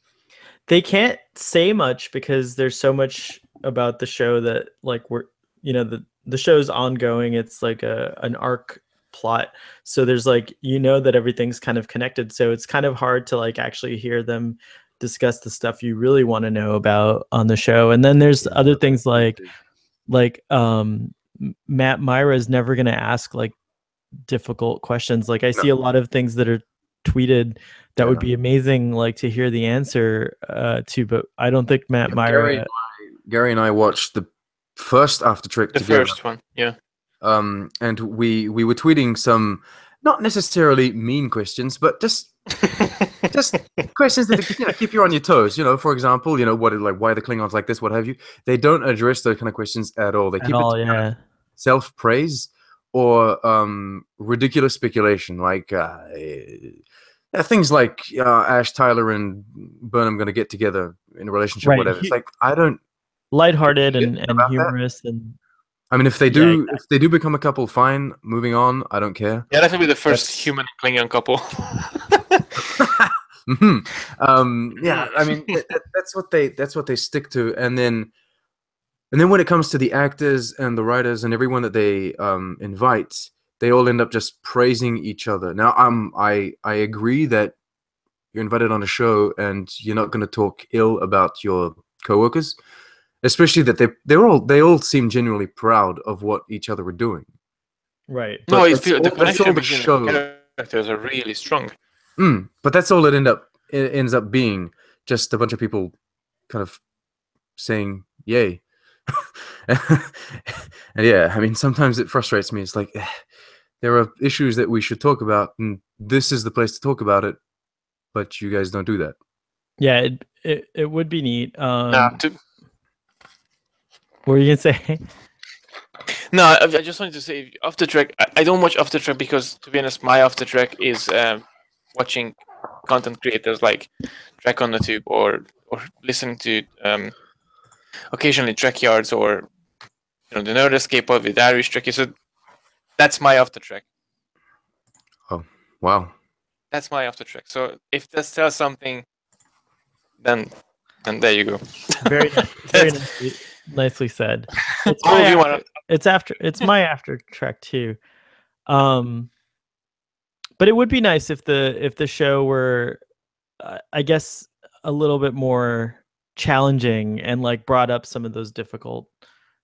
They can't say much because there's so much about the show that like the show's ongoing. It's like an arc plot, so there's like that everything's kind of connected, so it's kind of hard to like actually hear them discuss the stuff you really want to know about on the show. And then there's other things like Matt Myra is never going to ask like difficult questions. Like I see a lot of things that are tweeted that would be amazing like to hear the answer to, but I don't think Matt Myra. Gary and I watched the first After Trek together. First one, yeah. And we were tweeting some not necessarily mean questions, but just questions that keep you on your toes. For example, why are the Klingons like this? What have you? They don't address those kind of questions at all. They keep it self-praise or ridiculous speculation, like things like Ash Tyler and Burnham going to get together in a relationship, right. Whatever. It's like I don't lighthearted and humorous that. And. I mean, if they do, if they do become a couple, fine. Moving on, I don't care. Yeah, that will be the first human Klingon couple. Yeah, I mean, that's what they stick to, and then when it comes to the actors and the writers and everyone that they invite, they all end up just praising each other. Now, I agree that you're invited on a show and you're not going to talk ill about your coworkers. Especially that they all seem genuinely proud of what each other were doing. Right. No, the connection between the characters are really strong. But that's all it ends up being. Just a bunch of people kind of saying yay. And yeah, I mean, sometimes it frustrates me. It's like there are issues that we should talk about, and this is the place to talk about it, but you guys don't do that. Yeah, it would be neat. What were you gonna say? No, I just wanted to say After Trek. I don't watch After Trek because, to be honest, my After Trek is watching content creators like Trek on the Tube or listening to occasionally Trek Yards or the Nerd Escape Pod with Irish Trekkies. So that's my After Trek. Oh wow! That's my after track. So if that tells something, then there you go. Very nicely said. It's All my of you after, wanna- it's my after track too. But it would be nice if the show were, I guess, a little bit more challenging and like brought up some of those difficult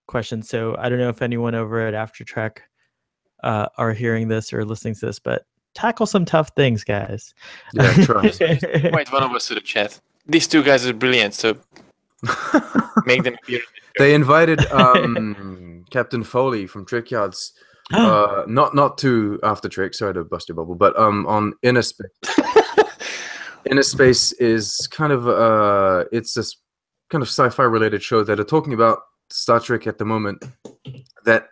questions. So I don't know if anyone over at After Track are hearing this or listening to this, but tackle some tough things, guys. Yeah, try. Invite one of us to the chat. These two guys are brilliant, so make them appear. They invited Captain Foley from Trickyards, not to After Trick. Sorry to bust your bubble, but on Inner Space. Inner Space is kind of it's this kind of sci-fi related show that are talking about Star Trek at the moment that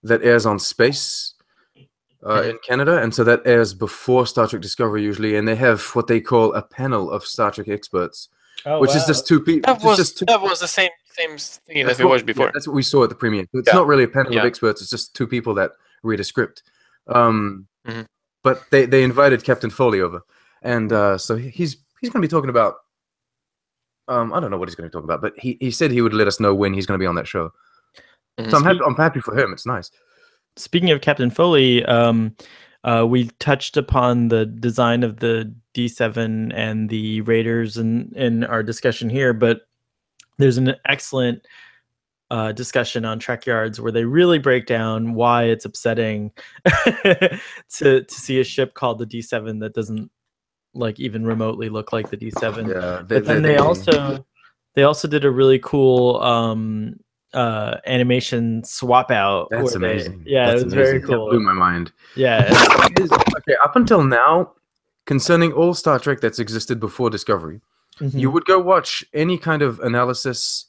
that airs on Space in Canada, and so that airs before Star Trek Discovery usually, and they have what they call a panel of Star Trek experts, which is just two people. That was the same thing that we watched before. Yeah, that's what we saw at the premiere. It's not really a panel of experts; it's just two people that read a script. But they invited Captain Foley over, and so he's going to be talking about. I don't know what he's going to be talking about, but he said he would let us know when he's going to be on that show. So I'm happy for him. It's nice. Speaking of Captain Foley, we touched upon the design of the D7 and the Raiders in our discussion here, but there's an excellent discussion on Trek Yards where they really break down why it's upsetting to see a ship called the D7 that doesn't like even remotely look like the D7. Yeah, but then they also did a really cool animation swap out. That's amazing. It was very cool. That blew my mind. Yeah. Okay, up until now, concerning all Star Trek that's existed before Discovery, you would go watch any kind of analysis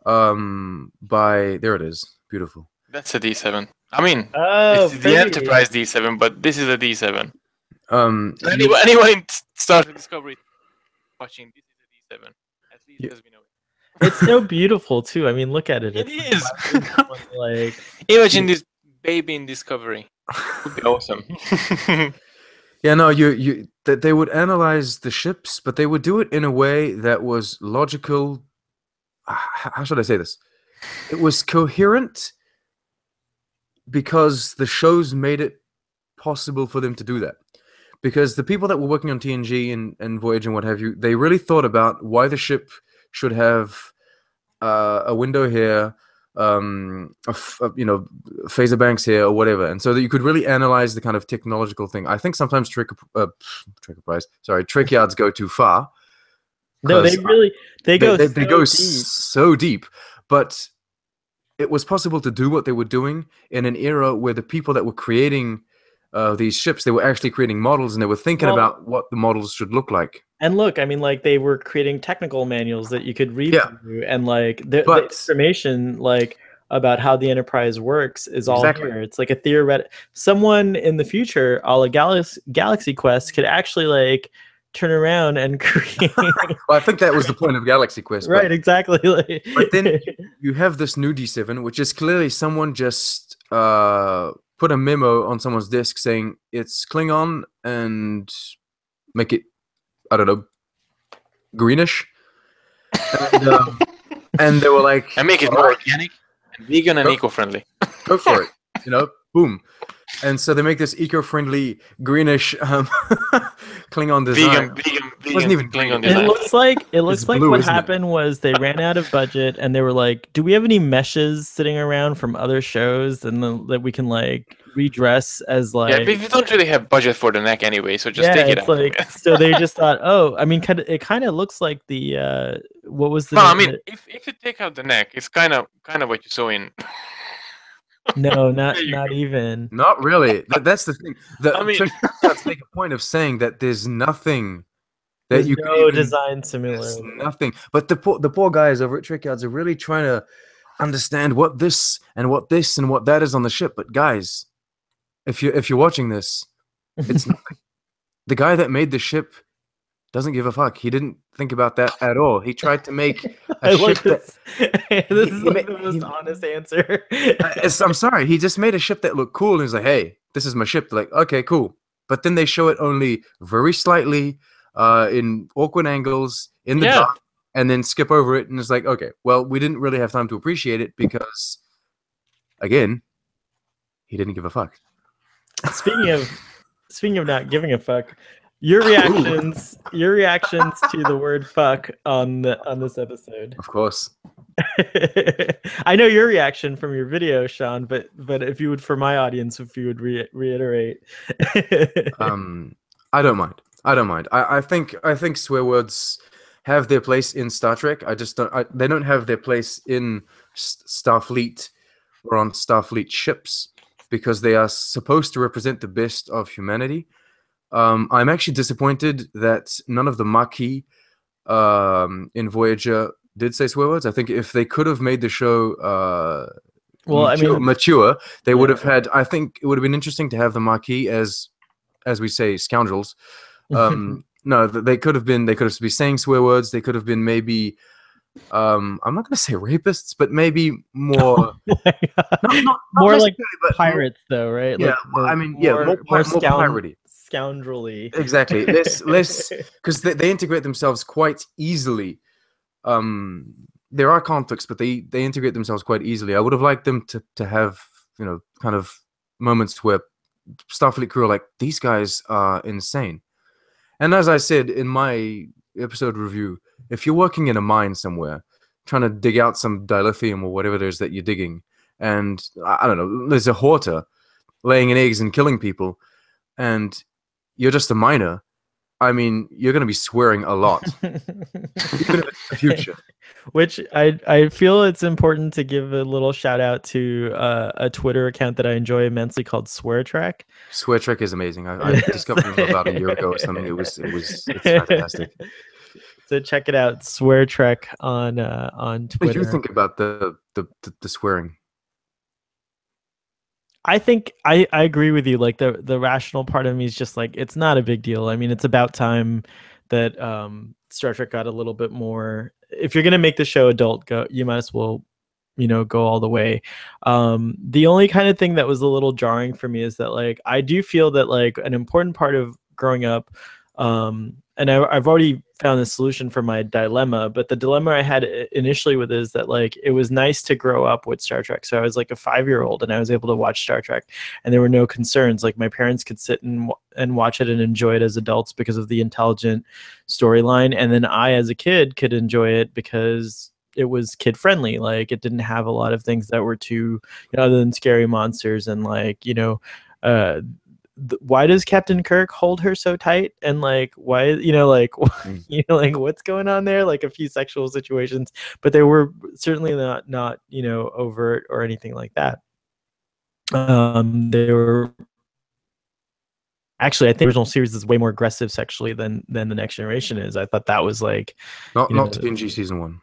by, there it is, beautiful. That's a D7. I mean, it's the Enterprise D7, but this is a D7. Anyone in Star Trek Discovery watching, this is a D7. At least as we know it. It's so beautiful too. I mean, look at it. It is. Like, imagine this baby in Discovery. It would be awesome. Yeah, no, they would analyze the ships, but they would do it in a way that was logical. How should I say this? It was coherent because the shows made it possible for them to do that. Because the people that were working on TNG and Voyage and what have you, they really thought about why the ship should have a window here, phaser banks here or whatever, and so that you could really analyze the kind of technological thing. I think sometimes Trek Yards go too far. No, they go so deep, but it was possible to do what they were doing in an era where the people that were creating these ships, they were actually creating models, and they were thinking about what the models should look like. And look, I mean, like they were creating technical manuals that you could read through, and like the information, like about how the Enterprise works, is all here. It's like a theoretic. Someone in the future, a la Galaxy Quest, could actually like turn around and create. Well, I think that was the point of Galaxy Quest, right? Exactly. But then you have this new D7, which is clearly someone just put a memo on someone's desk saying it's Klingon and make it, I don't know, greenish. And they were like, and make it more organic and vegan and eco-friendly. Go for it. Boom. And so they make this eco-friendly greenish Klingon design. Vegan wasn't even Klingon design. design. It looks like what happened was they ran out of budget and they were like, do we have any meshes sitting around from other shows and that we can like redress as like... Yeah, but you don't really have budget for the neck anyway, so just take it out. Like, so they just thought, I mean, it kind of looks like the... what was the... No, I mean, if you take out the neck, it's kind of what you saw in... No, not even. Not really. That's the thing. Let's make a point of saying that there's nothing that you no design similar. Nothing. But the poor guys over at Trickyards are really trying to understand what this and what this and what that is on the ship. But guys, if you're watching this, it's nothing. The guy that made the ship doesn't give a fuck. He didn't think about that at all. He tried to make a ship this is like the most honest answer. I'm sorry. He just made a ship that looked cool, and he's like, "Hey, this is my ship." They're like, "Okay, cool. but then they show it only very slightly, in awkward angles, in the dark, and then skip over it, and it's like, okay, well, we didn't really have time to appreciate it because, again, he didn't give a fuck. Speaking of not giving a fuck, your reactions to the word fuck on this episode. Of course. I know your reaction from your video, Sean, but if you would, for my audience, if you would reiterate. I don't mind. I think swear words have their place in Star Trek. I just don't. They don't have their place in Starfleet or on Starfleet ships because they are supposed to represent the best of humanity. I'm actually disappointed that none of the Maquis in Voyager did say swear words. I think if they could have made the show mature, they would have had. I think it would have been interesting to have the Maquis as we say, scoundrels. No, they could have been saying swear words. They could have been maybe, I'm not going to say rapists, but maybe more, more like pirates, though, right? Yeah, like more piratey, scoundrelly. Exactly. less because they integrate themselves quite easily. There are conflicts, but they integrate themselves quite easily. I would have liked them to have, kind of moments where Starfleet crew are like, these guys are insane. And as I said in my episode review, if you're working in a mine somewhere, trying to dig out some dilithium or whatever it is that you're digging, and I don't know, there's a horta laying in eggs and killing people, and you're just a miner, I mean, you're going to be swearing a lot. Even if it's the future. Which I feel it's important to give a little shout out to a Twitter account that I enjoy immensely called Swear Trek. Swear Trek is amazing. I discovered it about a year ago or something. It's fantastic. So check it out, Swear Trek on Twitter. What do you think about the swearing? I think I agree with you. Like the rational part of me is just like, it's not a big deal. I mean, it's about time that Star Trek got a little bit more. If you're gonna make the show adult, you might as well, go all the way. The only kind of thing that was a little jarring for me is that, like, I do feel that, like, an important part of growing up, and I've already found a solution for my dilemma, but the dilemma I had initially with it is that, like, it was nice to grow up with Star Trek. So I was like a 5-year-old and I was able to watch Star Trek and there were no concerns. Like, my parents could sit and watch it and enjoy it as adults because of the intelligent storyline. And then I, as a kid, could enjoy it because it was kid friendly. Like, it didn't have a lot of things that were too, other than scary monsters and, like, why does Captain Kirk hold her so tight? And, like, why, like, like, what's going on there? Like, a few sexual situations, but they were certainly not, overt or anything like that. They were actually, I think the original series is way more aggressive sexually than the Next Generation is. I thought that was like not TNG season 1.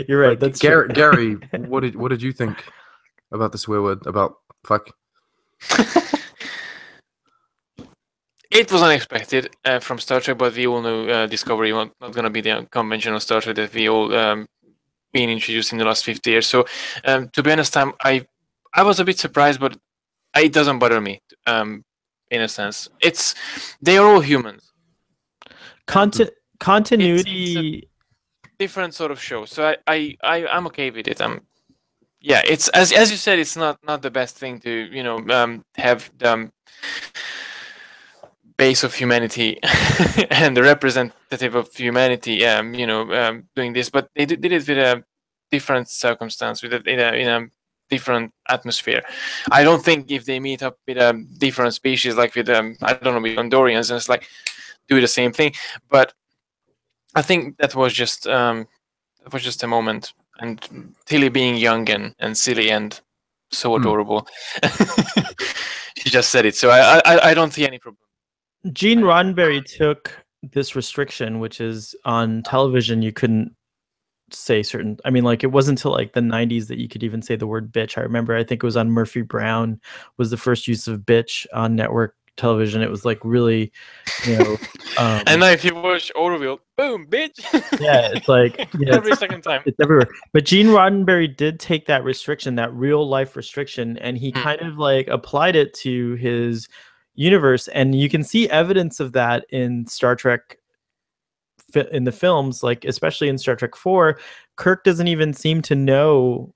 You're right. That's Gary. What did you think about the swear word about fuck? It was unexpected from Star Trek, but we all knew Discovery was not going to be the conventional Star Trek that we all been introduced in the last 50 years. So, to be honest, I was a bit surprised, but it doesn't bother me. In a sense, they are all humans. Continuity. It's a different sort of show, so I'm okay with it. Yeah, it's as you said, it's not the best thing to have the base of humanity and the representative of humanity doing this, but they did it with a different circumstance, in a different atmosphere. I don't think if they meet up with a different species, like with I don't know, with Andorians, and it's like do the same thing, but I think that was just a moment. And Tilly being young and silly and so adorable. She just said it. So I don't see any problem. Gene Roddenberry took this restriction, which is on television, you couldn't say certain. I mean, like, it wasn't until like the 90s that you could even say the word bitch. I think it was on Murphy Brown was the first use of bitch on network television. It was like really, you know. And now if you watch Orville, boom, bitch. Yeah, it's like every second time. It's everywhere. But Gene Roddenberry did take that restriction, that real life restriction, and he kind of like applied it to his universe. And you can see evidence of that in Star Trek, in the films, like especially in Star Trek 4. Kirk doesn't even seem to know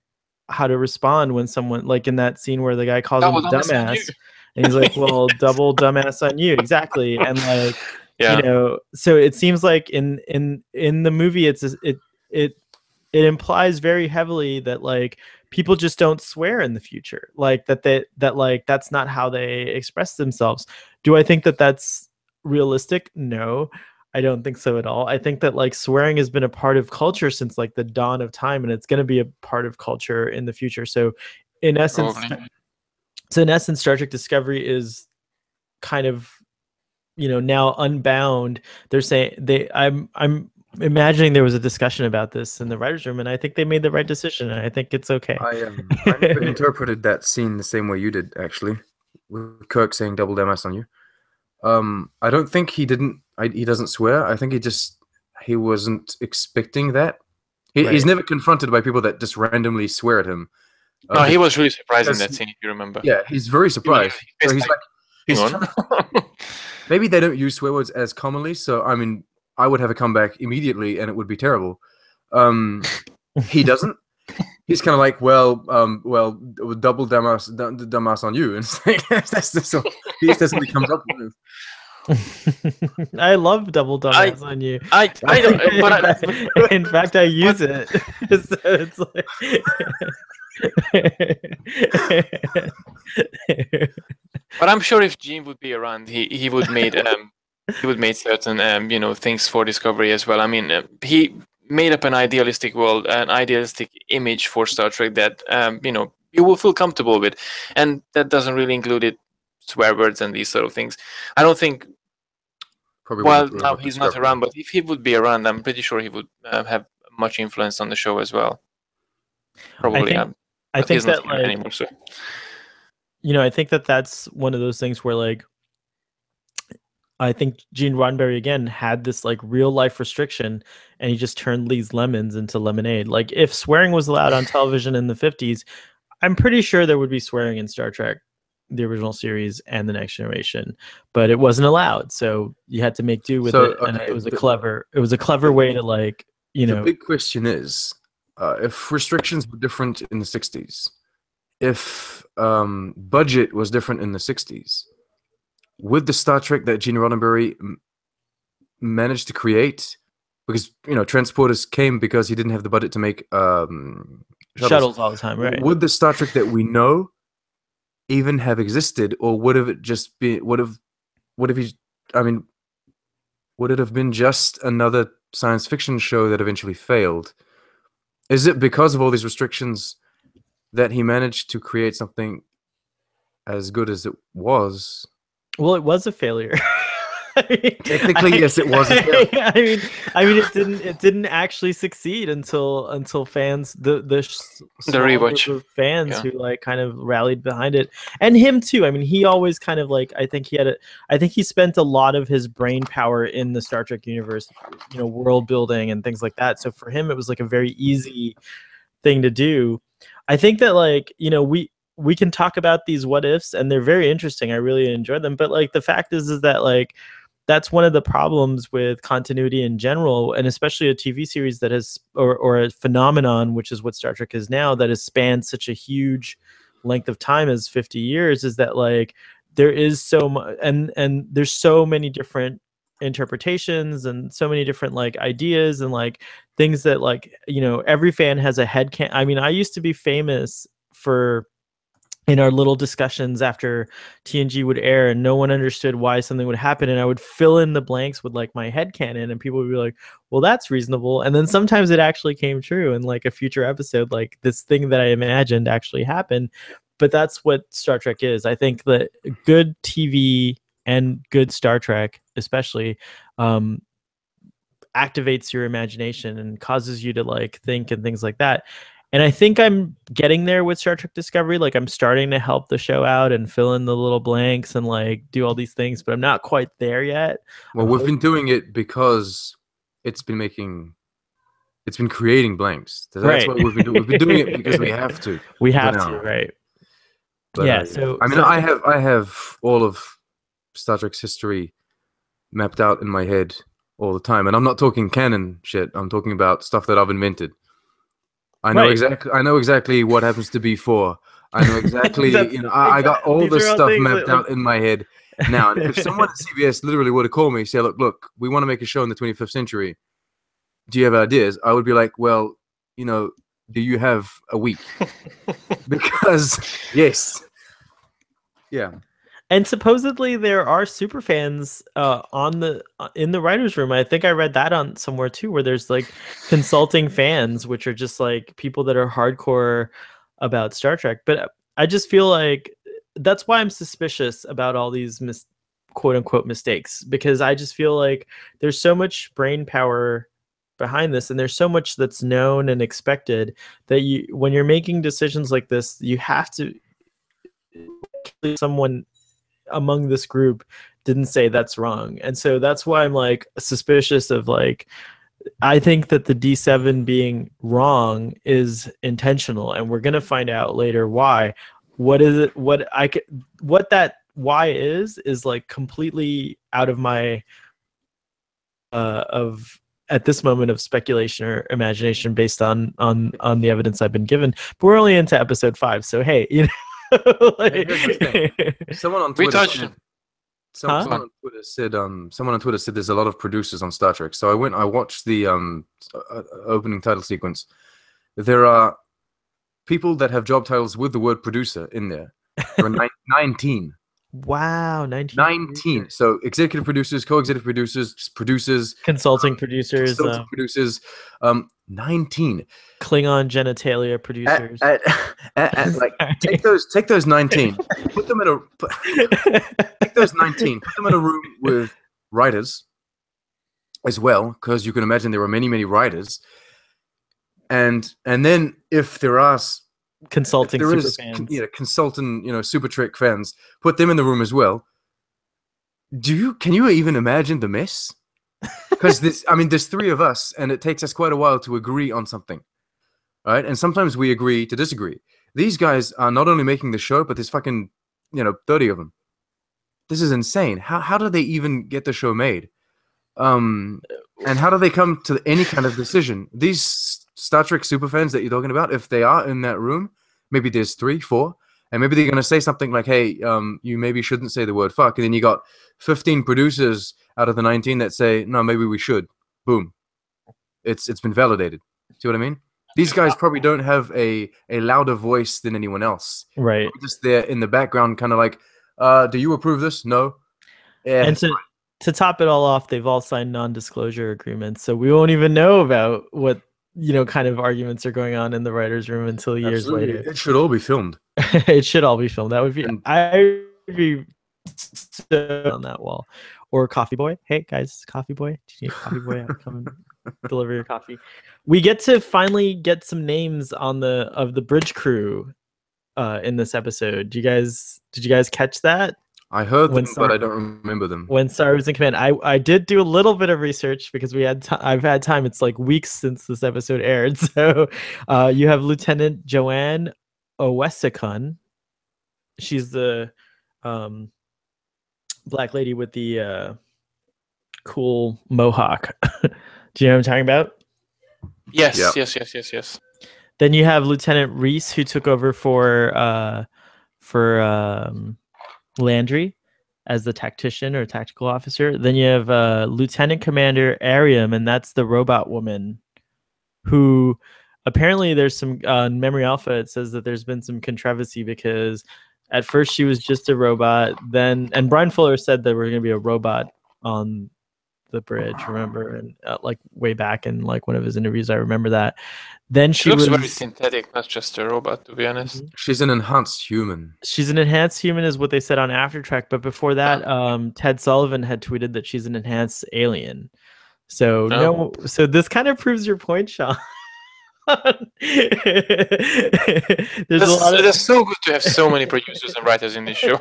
how to respond when someone, like in that scene where the guy calls him dumbass, and he's like, well, double dumbass on you. Exactly. And like, you know, so it seems like in the movie, it implies very heavily that like people just don't swear in the future, like that like that's not how they express themselves. Do I think that that's realistic? No, I don't think so at all. I think that like swearing has been a part of culture since like the dawn of time, and it's going to be a part of culture in the future. So in essence, Star Trek Discovery is kind of, you know, now unbound. They're saying I'm imagining there was a discussion about this in the writers' room, and I think they made the right decision. And I think it's okay. I never interpreted that scene the same way you did, actually, with Kirk saying "double dumbass on you." I don't think he didn't. He doesn't swear. I think he wasn't expecting that. He's never confronted by people that just randomly swear at him. No, he was really surprised in that scene, if you remember. Yeah, he's very surprised. So he's like, maybe they don't use swear words as commonly. So I mean, I would have a comeback immediately, and it would be terrible. He doesn't. He's kind of like, well, double dumbass on you, and it's like, that's what he comes up with. I love double dumbass on you. I don't, but in fact, I use it. So it's like. But I'm sure if Gene would be around, he would made certain you know, things for Discovery as well. I mean, he made up an idealistic world, an idealistic image for Star Trek that you know, you will feel comfortable with, and that doesn't really include swear words and these sort of things. I don't think. Well, now he's not around, but if he would be around, I'm pretty sure he would have much influence on the show as well. Probably. I think that like, anymore, so. You know, I think that that's one of those things where like, I think Gene Roddenberry again had this like real life restriction, and he just turned these lemons into lemonade. Like if swearing was allowed on television in the 50s, I'm pretty sure there would be swearing in Star Trek, the original series and the Next Generation, but it wasn't allowed. So you had to make do with it. And it was a clever way to like, you know. The big question is, if restrictions were different in the 60s, if budget was different in the 60s, would the Star Trek that Gene Roddenberry managed to create, because, you know, transporters came because he didn't have the budget to make shuttles all the time, right? Would the Star Trek that we know even have existed, or would it have been just another science fiction show that eventually failed? Is it because of all these restrictions that he managed to create something as good as it was? Well, it was a failure. Technically, yes, it was. I mean, it didn't actually succeed until fans, the rewatch fans who like kind of rallied behind it, and him too. I mean, he always kind of like, I think he spent a lot of his brain power in the Star Trek universe, you know, world building and things like that. So for him, it was like a very easy thing to do. I think that like, you know, we can talk about these what ifs, and they're very interesting. I really enjoy them. But like the fact is that like that's one of the problems with continuity in general, and especially a TV series that has, or a phenomenon, which is what Star Trek is now, that has spanned such a huge length of time as 50 years, is that like there is so much, and there's so many different interpretations and so many different like ideas and like things that like, you know, every fan has a headcanon. I mean, I used to be famous for, in our little discussions after TNG would air and no one understood why something would happen, and I would fill in the blanks with like my headcanon, and people would be like, well, that's reasonable. And then sometimes it actually came true in like a future episode, like this thing that I imagined actually happened. But that's what Star Trek is. I think that good TV and good Star Trek especially activates your imagination and causes you to like think and things like that. And I think I'm getting there with Star Trek Discovery. Like I'm starting to help the show out and fill in the little blanks and like do all these things, but I'm not quite there yet. Well, we've been doing it because it's been creating blanks. That's Right. what we've been doing. We've been doing it because we have to. We for have now. to, right? But, Yeah. So I mean, I have all of Star Trek's history mapped out in my head all the time, and I'm not talking canon shit. I'm talking about stuff that I've invented. I know exactly what happens to B4. I know exactly. I got all this stuff mapped out in my head now. And if someone at CBS literally were to call me and say, "Look, we want to make a show in the 25th century. Do you have ideas?" I would be like, "Well, do you have a week?" Because yes, yeah. And supposedly there are super fans in the writers' room. I think I read that on somewhere too, where there's like consulting fans, which are just like people that are hardcore about Star Trek. But I just feel like that's why I'm suspicious about all these quote unquote mistakes, because I just feel like there's so much brain power behind this, and there's so much that's known and expected that when you're making decisions like this, you have to someone among this group didn't say that's wrong. And so that's why I'm like suspicious of like, I think that the D7 being wrong is intentional, and we're going to find out later why. What is it? What that why is like completely out of my at this moment of speculation or imagination based on the evidence I've been given. But we're only into episode 5, so hey, Here's the thing. Someone on Twitter said there's a lot of producers on Star Trek. So I watched the opening title sequence. There are people that have job titles with the word producer in there. There are 19. Wow, 19. So executive producers, co-executive producers, just producers, consulting producers, 19 Klingon genitalia producers. Take those 19, put them in a room with writers as well, because you can imagine there are many writers, and then if there are consulting super fans. Consultant, Super Trek fans, put them in the room as well. Can you even imagine the mess? Because there's 3 of us, and it takes us quite a while to agree on something, right? And sometimes we agree to disagree. These guys are not only making the show, but there's fucking 30 of them. This is insane. How do they even get the show made? And how do they come to any kind of decision? These Star Trek superfans that you're talking about, if they are in that room, maybe there's 3, 4, and maybe they're going to say something like, "Hey, you maybe shouldn't say the word fuck," and then you got 15 producers out of the 19 that say, "No, maybe we should." Boom, it's been validated. See what I mean? These guys probably don't have a louder voice than anyone else. Right. They're just there in the background, kind of like, "Do you approve this? No." Yeah. And to top it all off, they've all signed non-disclosure agreements, so we won't even know about what kind of arguments are going on in the writers' room until years later. It should all be filmed. It should all be filmed. That would be. I would be on that wall, or Coffee Boy. Hey guys, Coffee Boy. Do you need a Coffee Boy? I'll come and deliver your coffee. We get to finally get some names of the bridge crew in this episode. Did you guys catch that? I heard them, but I don't remember them. When Saru was in command, I did do a little bit of research because I've had time. It's like weeks since this episode aired. So you have Lieutenant Joanne Owesekun. She's the black lady with the cool mohawk. Do you know what I'm talking about? Yes, Yep. yes. Then you have Lieutenant Reese, who took over for Landry as the tactician or tactical officer. Then you have Lieutenant Commander Ariam, and that's the robot woman who apparently there's some Memory Alpha. It says that there's been some controversy because at first she was just a robot, and Brian Fuller said there were going to be a robot on the bridge, remember? And like way back in like one of his interviews, I remember that. Then she looks very synthetic, not just a robot, to be honest. She's an enhanced human. She's an enhanced human is what they said on Aftertrack, but before that, Ted Sullivan had tweeted that she's an enhanced alien. So so this kind of proves your point, Sean. There's a lot of. It's so good to have so many producers and writers in this show.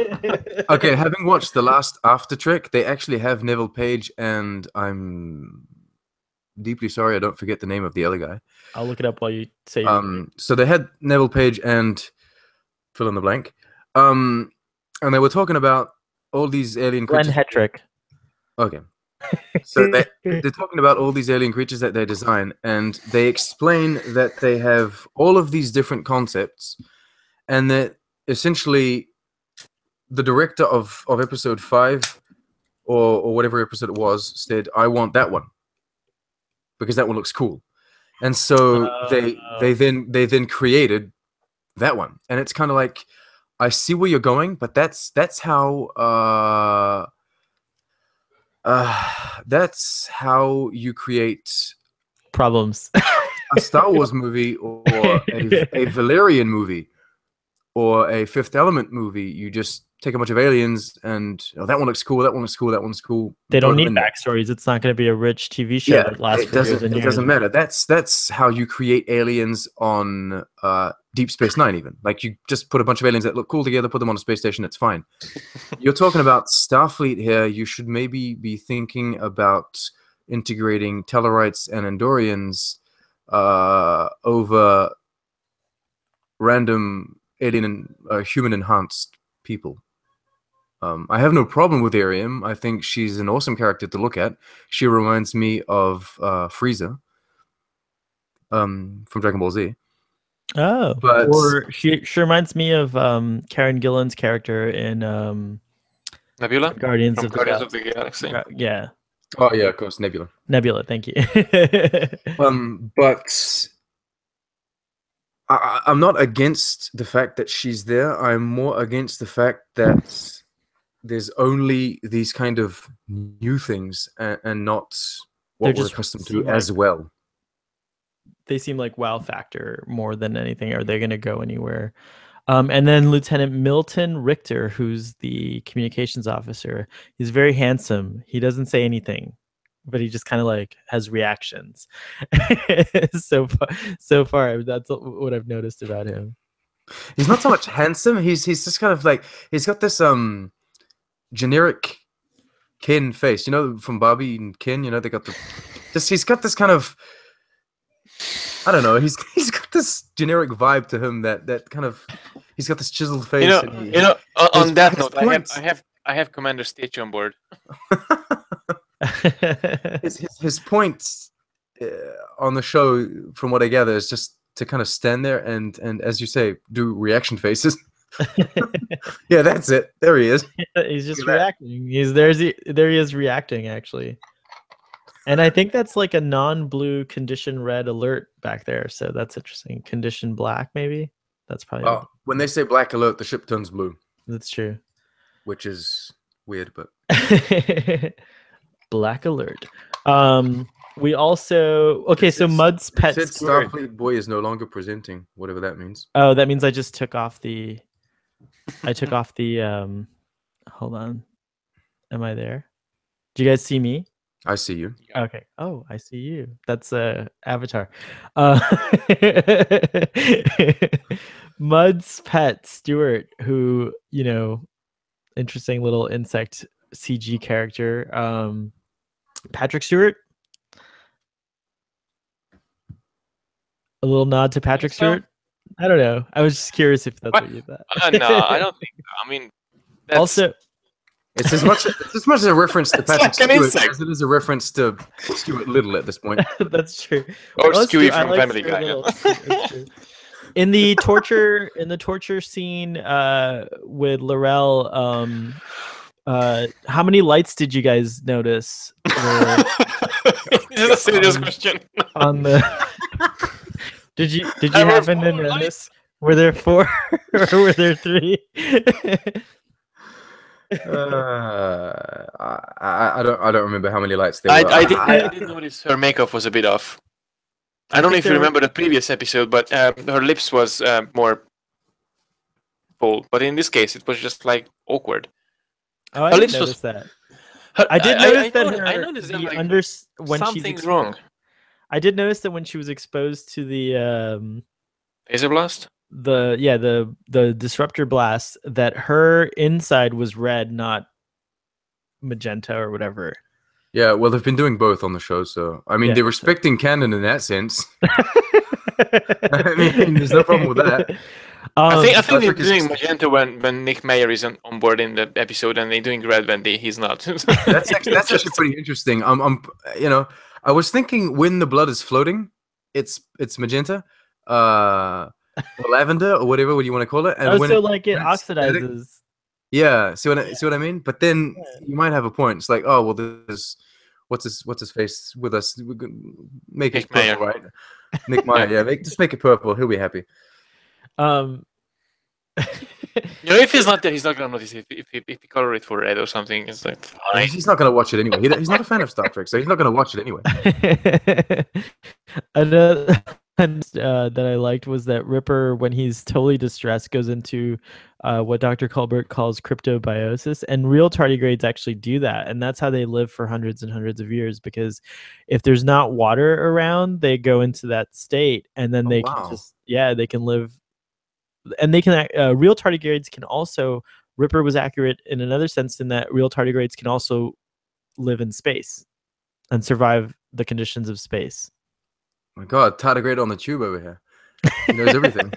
Okay, having watched the last After Trek, they actually have Neville Page, and I'm deeply sorry I don't forget the name of the other guy. I'll look it up while you say. So they had Neville Page and fill in the blank, and they were talking about all these alien Glenn creatures. Hetrick. Okay. So they're talking about all these alien creatures that they design, and they explain that they have all of these different concepts, and that essentially the director of episode 5 or whatever episode it was said, I want that one because that one looks cool. And so they then created that one. And it's kind of like, I see where you're going, but that's how that's how you create problems. a Star Wars movie or a Valerian movie or a Fifth Element movie. You just take a bunch of aliens and that one looks cool, that one looks cool, that one's cool. They don't need backstories. It's not going to be a rich TV show that lasts for years and years. It doesn't matter. That's how you create aliens on Deep Space Nine even. Like you just put a bunch of aliens that look cool together, put them on a space station, it's fine. You're talking about Starfleet here. You should maybe be thinking about integrating Tellarites and Andorians over random alien and human enhanced people. I have no problem with Ariam. I think she's an awesome character to look at. She reminds me of Frieza from Dragon Ball Z. Oh, but or she reminds me of Karen Gillan's character in Nebula? Guardians of the Galaxy. Yeah. Oh yeah, of course, Nebula. Nebula, thank you. But I'm not against the fact that she's there. I'm more against the fact that there's only these kind of new things and not what we're accustomed to as well. They seem like wow factor more than anything. Are they going to go anywhere? And then Lieutenant Milton Richter, who's the communications officer, he's very handsome. He doesn't say anything, but he just kind of like has reactions. so far, that's what I've noticed about him. He's not so much handsome. He's just kind of like, he's got this generic Ken face, you know, from Barbie and Ken. You know, they got he's got this kind of, I don't know. He's got this generic vibe to him that kind of, he's got this chiseled face. On that note, I have Commander Stitch on board. his points on the show, from what I gather, is just to kind of stand there and as you say, do reaction faces. Yeah, that's it. There he is. He's just reacting. There he is reacting actually. And I think that's like a non-blue condition red alert back there. So that's interesting. Condition black, maybe? That's probably... when they say black alert, the ship turns blue. That's true. Which is weird, but... Black alert. We also... Okay, so Mud's pet Stewart. Starfleet boy is no longer presenting, whatever that means. Oh, that means I just took off the... Hold on. Am I there? Do you guys see me? I see you. Okay. Oh, I see you. That's Avatar. Mud's pet Stewart, who, you know, interesting little insect CG character. Patrick Stewart. A little nod to Patrick Stewart. I don't know. I was just curious if that's what you thought. No, I don't think so. I mean, that's... also. It's as much a reference to Patrick Stewart as it is a reference to Stuart Little at this point. That's true. Or Stewie from Family Guy. In the torture scene with Laurel, how many lights did you guys notice? This is a serious question. On the did you happen to notice? Were there 4 or were there 3? I don't remember how many lights there were. I did notice her makeup was a bit off. I don't know if you remember the previous episode, but her lips was more full. But in this case, it was just like awkward. Oh, I didn't notice that. I did notice that. I noticed that when something's wrong. I did notice that when she was exposed to the Laser blast? the disruptor blast, that her inside was red, not magenta or whatever. Yeah, well, they've been doing both on the show, so I mean, Yeah, they're respecting canon in that sense. I mean, there's no problem with that. I think Star they're Trek is doing just- magenta when Nick Mayer is on board in the episode, and they're doing red when he's not. that's actually pretty interesting. You know, I was thinking when the blood is floating, it's magenta, or lavender, or whatever you want to call it. And when so it, like it when it's static- oxidizes. Yeah, see what I mean? But then you might have a point. It's like, oh well, there's what's his face with us? We can make it Nick Mayer. purple, right? Nick Meyer, yeah, just make it purple. He'll be happy. You know, if he's not there, he's not gonna notice if he color it for red or something. It's like fine. He's not going to watch it anyway. He's not a fan of Star Trek, so he's not going to watch it anyway. Another that I liked was that Ripper, when he's totally distressed, goes into what Dr. Colbert calls cryptobiosis, and real tardigrades actually do that, and that's how they live for hundreds and hundreds of years, because if there's not water around, they go into that state, and then they can just they can live, and they can real tardigrades can also, Ripper was accurate in another sense in that real tardigrades can also live in space and survive the conditions of space. My God, Tardigrade on the tube over here. He knows everything.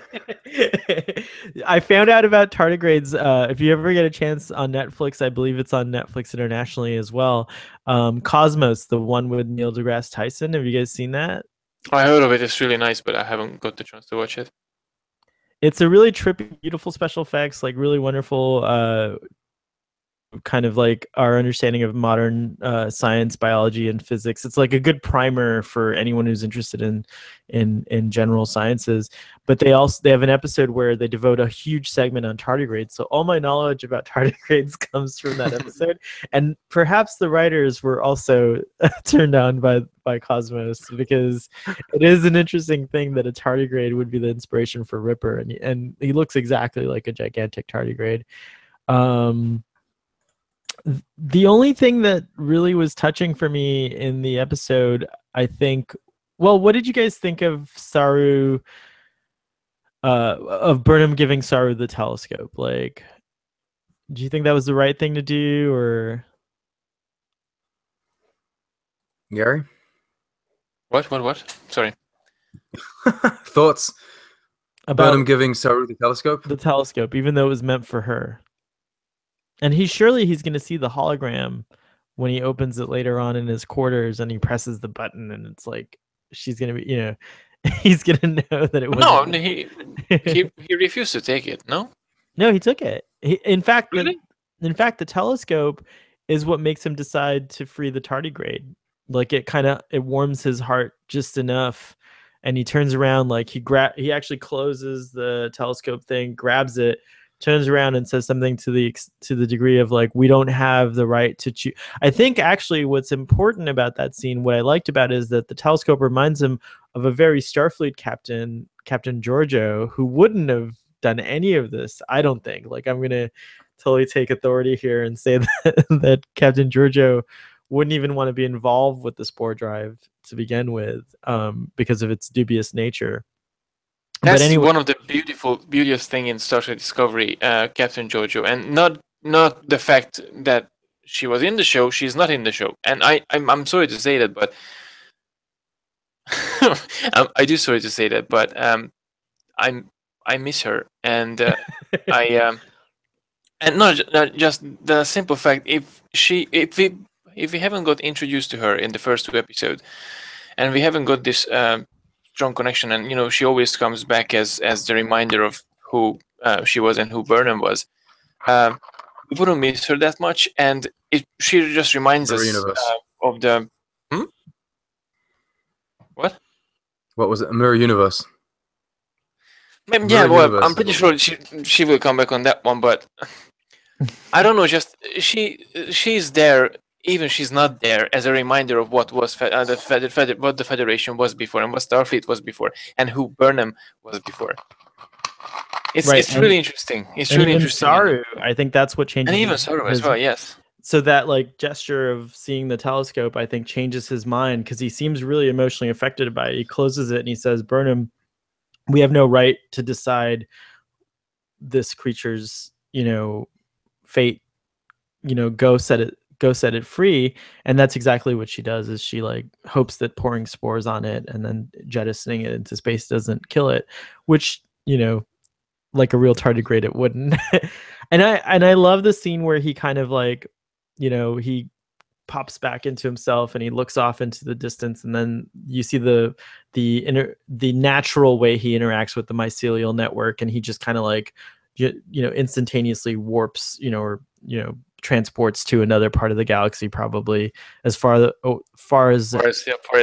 I found out about tardigrades. If you ever get a chance on Netflix, I believe it's on Netflix internationally as well. Cosmos, the one with Neil deGrasse Tyson. Have you guys seen that? I heard of it. It's really nice, but I haven't got the chance to watch it. It's a really trippy, beautiful special effects, like really wonderful, kind of like our understanding of modern science, biology, and physics. It's like a good primer for anyone who's interested in general sciences. But they have an episode where they devote a huge segment on tardigrades. So all my knowledge about tardigrades comes from that episode. And perhaps the writers were also turned on by Cosmos, because it is an interesting thing that a tardigrade would be the inspiration for Ripper, and he looks exactly like a gigantic tardigrade. The only thing that really was touching for me in the episode, I think, well, what did you guys think of Saru, of Burnham giving Saru the telescope? Like, do you think that was the right thing to do, or? Gary? What? Sorry. Thoughts About Burnham giving Saru the telescope? the telescope, even though it was meant for her. And he's going to see the hologram when he opens it later on in his quarters, and he presses the button, and it's like she's going to be, he's going to know that it was. No, he refused to take it. No, he took it. In fact, really? the telescope is what makes him decide to free the tardigrade. Like it warms his heart just enough, and he turns around, like he actually closes the telescope thing, grabs it, turns around and says something to the degree of like, we don't have the right to choose. I think actually what's important about that scene, what I liked about it, is that the telescope reminds him of a very Starfleet captain, Captain Giorgio, who wouldn't have done any of this. I don't think. Like, I'm gonna totally take authority here and say that Captain Giorgio wouldn't even want to be involved with the spore drive to begin with, because of its dubious nature. That's but anyway, one of the beauteous thing in Star Trek Discovery, Captain Giorgio, and not the fact that she was in the show. She's not in the show, and I'm sorry to say that, but I do sorry to say that, but I miss her, and and not just the simple fact, if we haven't got introduced to her in the first 2 episodes, and we haven't got this strong connection, and she always comes back as the reminder of who she was and who Burnham was, we wouldn't miss her that much, and she just reminds us of the what was it? A mirror universe. Yeah, well, I'm pretty sure she will come back on that one, but I don't know. Just she's there, even she's not there, as a reminder of what was what the Federation was before, and what Starfleet was before, and who Burnham was before. It's really interesting. It's really interesting. Saru, I think that's what changes. And even Saru as well. Yes. so that like gesture of seeing the telescope, I think, changes his mind because he seems really emotionally affected by it. He closes it and he says, Burnham, we have no right to decide this creature's, fate, go set it free. And that's exactly what she does, is she like hopes that pouring spores on it and then jettisoning it into space doesn't kill it, which, like a real tardigrade it wouldn't. and I love the scene where he kind of like, he pops back into himself and he looks off into the distance, and then you see the natural way he interacts with the mycelial network, and he just kind of like instantaneously warps, or transports to another part of the galaxy, probably as far as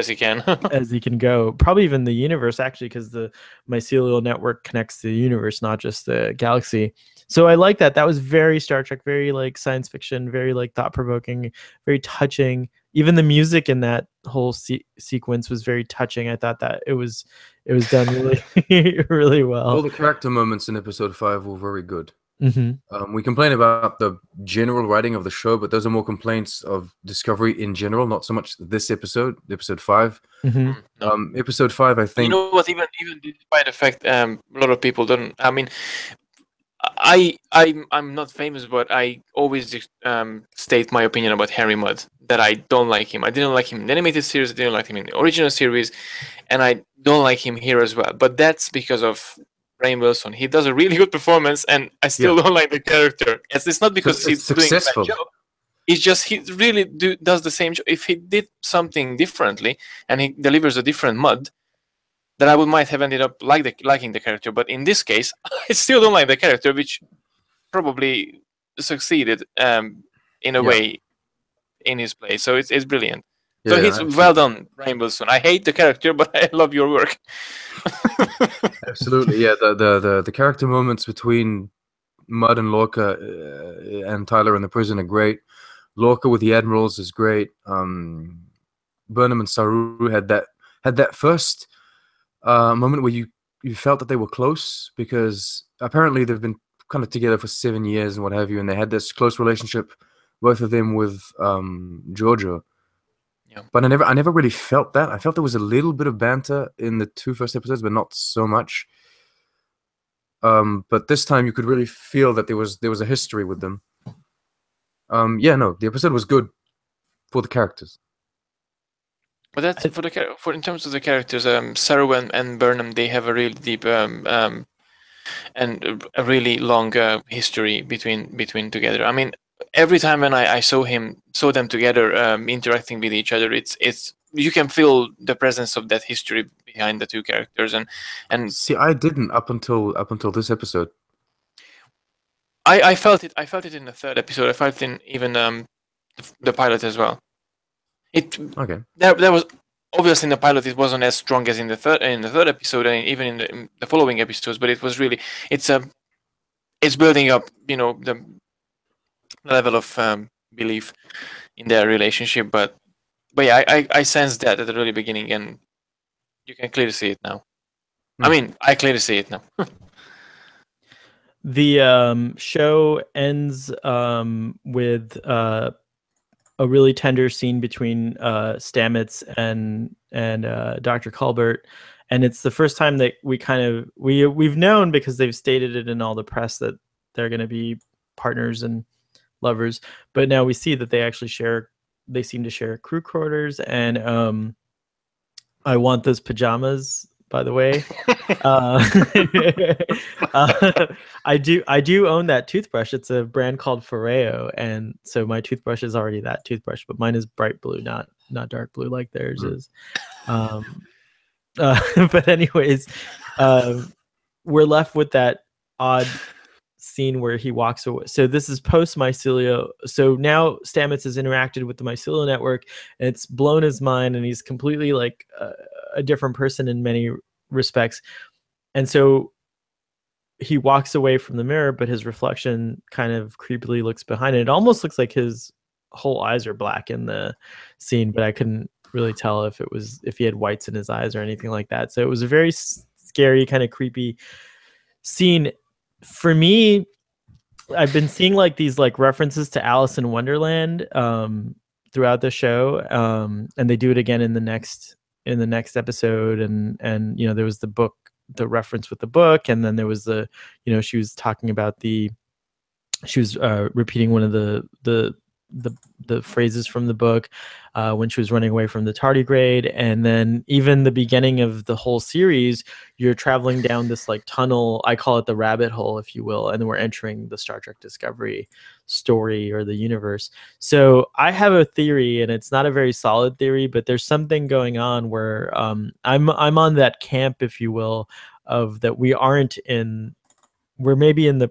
he can. as he can go, probably even the universe, actually, because the mycelial network connects to the universe, not just the galaxy. So I like that. That was very Star Trek, very like science fiction, very like thought-provoking, very touching. Even the music in that whole sequence was very touching. I thought that it was done really really well. All the character moments in episode 5 were very good. Mm-hmm. We complain about the general writing of the show, but those are more complaints of Discovery in general, not so much this episode 5. Mm-hmm. No. Episode 5, I think. You know what? Even despite the fact a lot of people don't. I mean, I'm not famous, but I always state my opinion about Harry Mudd, that I don't like him. I didn't like him in the animated series. I didn't like him in the original series, and I don't like him here as well. But that's because of Rainn Wilson. He does a really good performance, and I still don't like the character. It's not because he's successful. doing a bad job. It's just he really does the same job. If he did something differently and he delivers a different Mudd, that I might have ended up liking the character. But in this case, I still don't like the character, which probably succeeded in a way in his play. So it's brilliant. So he's well done, Rainn Wilson. I hate the character, but I love your work. Absolutely, yeah. The character moments between Mudd and Lorca and Tyler in the prison are great. Lorca with the admirals is great. Burnham and Saru had that first moment where you felt that they were close, because apparently they've been kind of together for 7 years and what have you, and they had this close relationship, both of them, with Georgia. Yeah. But I never really felt that. I felt there was a little bit of banter in the 2 first episodes, but not so much. But this time you could really feel that there was a history with them. The episode was good for the characters. But that's for in terms of the characters, Saru and Burnham, they have a really deep and a really long history between together. I mean, every time when I saw them together interacting with each other, it's you can feel the presence of that history behind the two characters. And see, I didn't up until this episode. I felt it. I felt it in the 3rd episode. I felt it in even the pilot as well. Okay. There was obviously in the pilot it wasn't as strong as in the third episode, and even in the following episodes. But it was really it's building up, the level of belief in their relationship. But yeah, I sensed that at the really beginning, and you can clearly see it now. I mean, I clearly see it now. The show ends with a really tender scene between Stamets and Dr. Culbert, and it's the first time that we've known, because they've stated it in all the press, that they're going to be partners and lovers, but now we see that they seem to share crew quarters, and I want those pajamas, by the way. I do own that toothbrush. It's a brand called Foreo, and so my toothbrush is already that toothbrush, but mine is bright blue, not dark blue like theirs is. But anyways, we're left with that odd scene where he walks away. So this is post mycelial. So now Stamets has interacted with the mycelial network, and it's blown his mind, and he's completely like a different person in many respects. And so he walks away from the mirror, but his reflection kind of creepily looks behind it. It almost looks like his whole eyes are black in the scene, but I couldn't really tell if he had whites in his eyes or anything like that. So it was a very scary, kind of creepy scene. For me, I've been seeing like these like references to Alice in Wonderland throughout the show, and they do it again in the next episode, and you know there was the book, the reference with the book, and then there was the, you know, she was talking about she was repeating one of the phrases from the book when she was running away from the tardigrade. And then even the beginning of the whole series, you're traveling down this like tunnel, I call it the rabbit hole, if you will, and then we're entering the Star Trek Discovery story or the universe. So I have a theory, and it's not a very solid theory, but there's something going on where I'm on that camp, if you will, of that we're maybe in the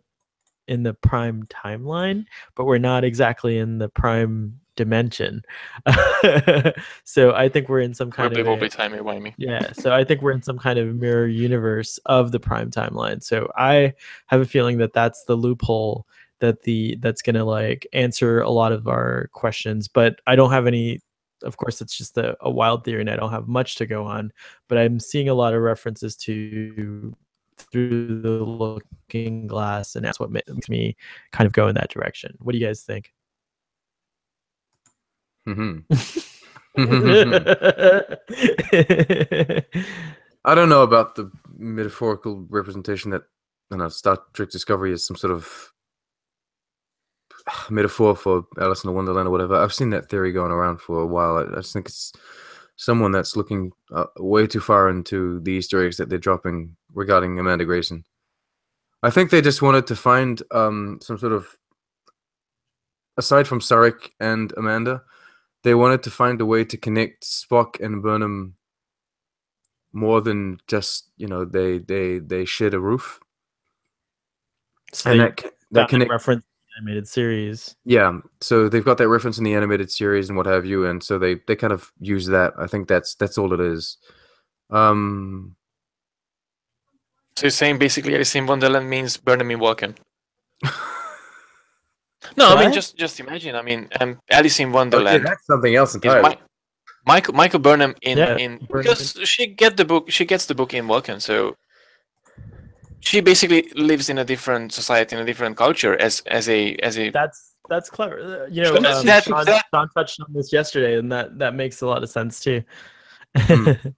prime timeline, but we're not exactly in the prime dimension. So I think we're in some kind of timey-wimey. yeah. So I think we're in some kind of mirror universe of the prime timeline. So I have a feeling that that's the loophole that's gonna like answer a lot of our questions. But I don't have any. Of course, it's just a wild theory, and I don't have much to go on. But I'm seeing a lot of references to Through the Looking Glass, and that's what makes me kind of go in that direction. What do you guys think? I don't know about the metaphorical representation that, I don't know, Star Trek Discovery is some sort of metaphor for Alice in the Wonderland or whatever. I've seen that theory going around for a while. I just think it's someone that's looking way too far into the Easter eggs that they're dropping regarding Amanda Grayson. I think they just wanted to find some sort of, aside from Sarek and Amanda, they wanted to find a way to connect Spock and Burnham more than just, you know, they shared a roof. So and that connect reference animated series. Yeah, so they've got that reference in the animated series and what have you, and so they kind of use that. I think that's all it is. So you're saying basically Alice in Wonderland means Burnham in Vulcan? No, What? I mean just imagine. I mean, Alice in Wonderland. That's something else entirely. Michael Burnham Yeah, because she gets the book in Vulcan, so she basically lives in a different society, in a different culture as a. That's clever. You know, Sean touched on this yesterday, and that makes a lot of sense too. I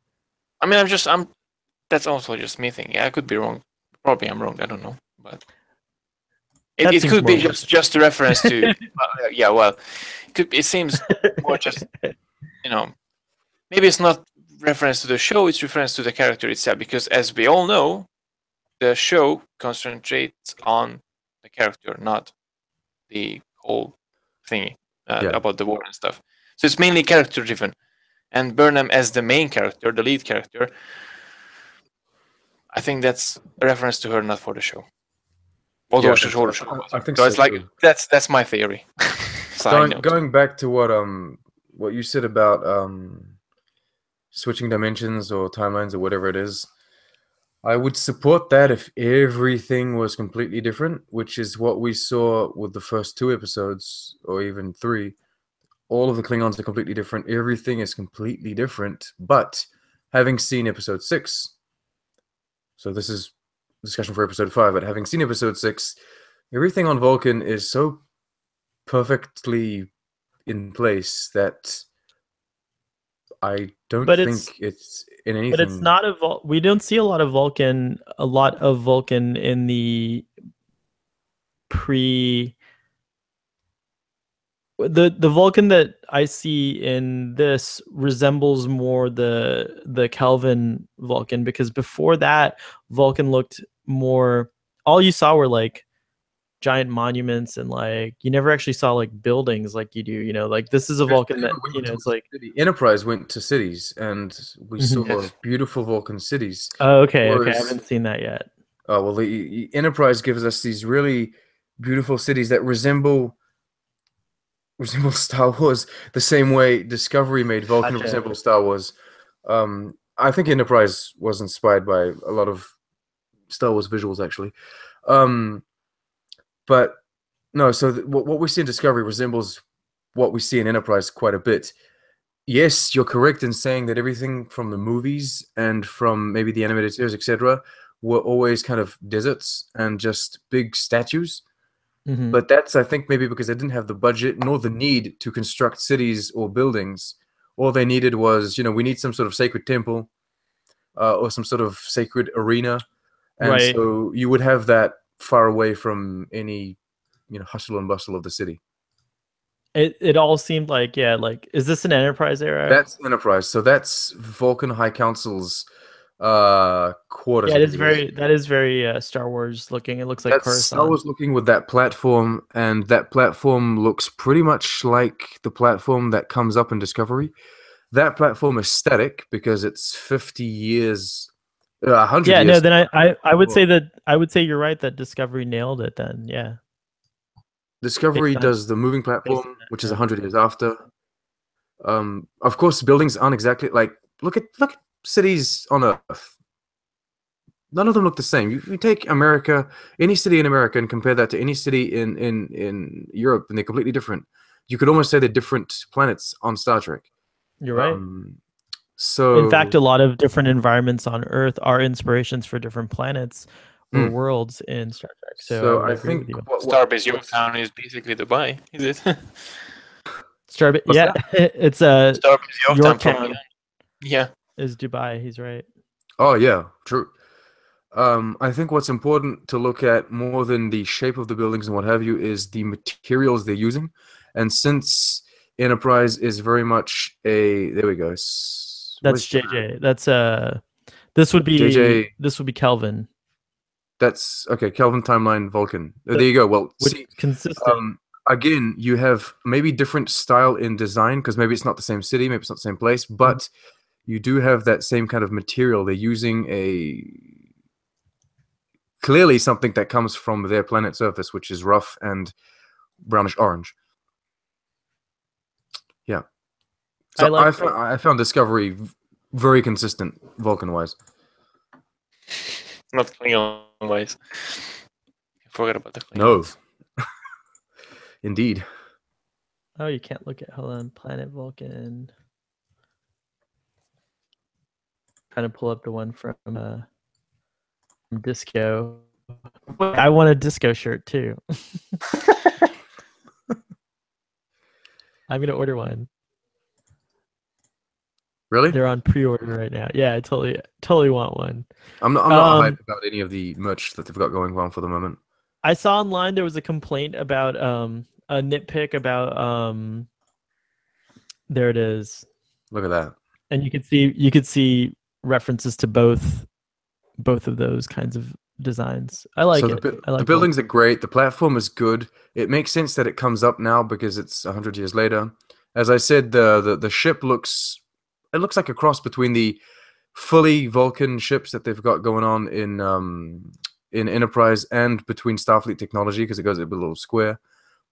mean, that's also just me thinking. I could be wrong. Probably I'm wrong. I don't know, but it could be just a reference to. Yeah, well, it seems more just, you know, maybe it's not reference to the show. It's reference to the character itself, because as we all know, the show concentrates on the character, not the whole thingy about the war and stuff. So it's mainly character driven, and Burnham as the main character, the lead character, I think that's a reference to her, not for the show. Although I think so. It's like that's my theory. Going back to what you said about switching dimensions or timelines or whatever it is, I would support that if everything was completely different, which is what we saw with the first 2 episodes, or even 3. All of the Klingons are completely different. Everything is completely different. But having seen episode 6, so this is discussion for episode 5, but having seen episode 6, everything on Vulcan is so perfectly in place that I don't think it's in anything. But it's not we don't see a lot of Vulcan in the the Vulcan that I see in this resembles more the Kelvin Vulcan, because before that Vulcan looked more, all you saw were like giant monuments, and like you never actually saw like buildings like you do, you know, like this is a Vulcan that, you know, it's like Enterprise went to cities and we saw beautiful Vulcan cities. Oh, okay, I haven't seen that yet. Oh, well, the Enterprise gives us these really beautiful cities that resemble Star Wars the same way Discovery made Vulcan resemble Star Wars. I think Enterprise was inspired by a lot of Star Wars visuals, actually. But no, so what we see in Discovery resembles what we see in Enterprise quite a bit. Yes, you're correct in saying that everything from the movies and from maybe the animated series, etc., were always kind of deserts and just big statues. Mhm. But that's, I think, maybe because they didn't have the budget nor the need to construct cities or buildings. All they needed was, we need some sort of sacred temple or some sort of sacred arena. And Right. so you would have that far away from any, hustle and bustle of the city. It all seemed like, yeah, like, is this an Enterprise era? That's Enterprise. So that's Vulcan High Council's quarters. Yeah, I think that is very Star Wars looking. It looks like That's Coruscant. Star Wars looking with that platform, and that platform looks pretty much like the platform that comes up in Discovery. That platform is static because it's 50 years, 100 Yeah, years. no, then I would say you're right that Discovery nailed it then. Yeah. Discovery Based on- does the moving based on platform, that, which is yeah. 100 years after. Of course, buildings aren't exactly like look at cities on Earth. None of them look the same. You take America, any city in America, and compare that to any city in Europe, and they're completely different. You could almost say they're different planets on Star Trek. You're right. So, in fact, a lot of different environments on Earth are inspirations for different planets or worlds in Star Trek. So I would agree with you. Starbase Yorktown is basically Dubai, is it? Starbase, What's yeah, it's a Starbase Yorktown Yeah. is Dubai. He's right. Oh yeah, true. I think what's important to look at more than the shape of the buildings and what have you is the materials they're using. And since Enterprise is very much there we go. That's JJ. That's this would be JJ. This would be Kelvin. That's okay. Kelvin timeline Vulcan. There you go. Well, see, consistent. Again, you have maybe different style in design because maybe it's not the same city, maybe it's not the same place, but you do have that same kind of material. They're using clearly something that comes from their planet surface, which is rough and brownish orange. Yeah. So I found Discovery very consistent Vulcan-wise. Not Klingon-wise. I forgot about the Klingons. No. Indeed. Oh, you can't look at, hold on, Planet Vulcan. Trying to pull up the one from Disco. I want a Disco shirt too. I'm gonna order one. Really? They're on pre-order right now. Yeah, I totally want one. I'm not hyped about any of the merch that they've got going on for the moment. I saw online there was a complaint about a nitpick about there it is. Look at that. And you could see references to both of those kinds of designs. I like it. The buildings are great. The platform is good. It makes sense that it comes up now because it's 100 years later. As I said, the ship looks like a cross between the fully Vulcan ships that they've got going on in Enterprise and between Starfleet technology because it goes a little square.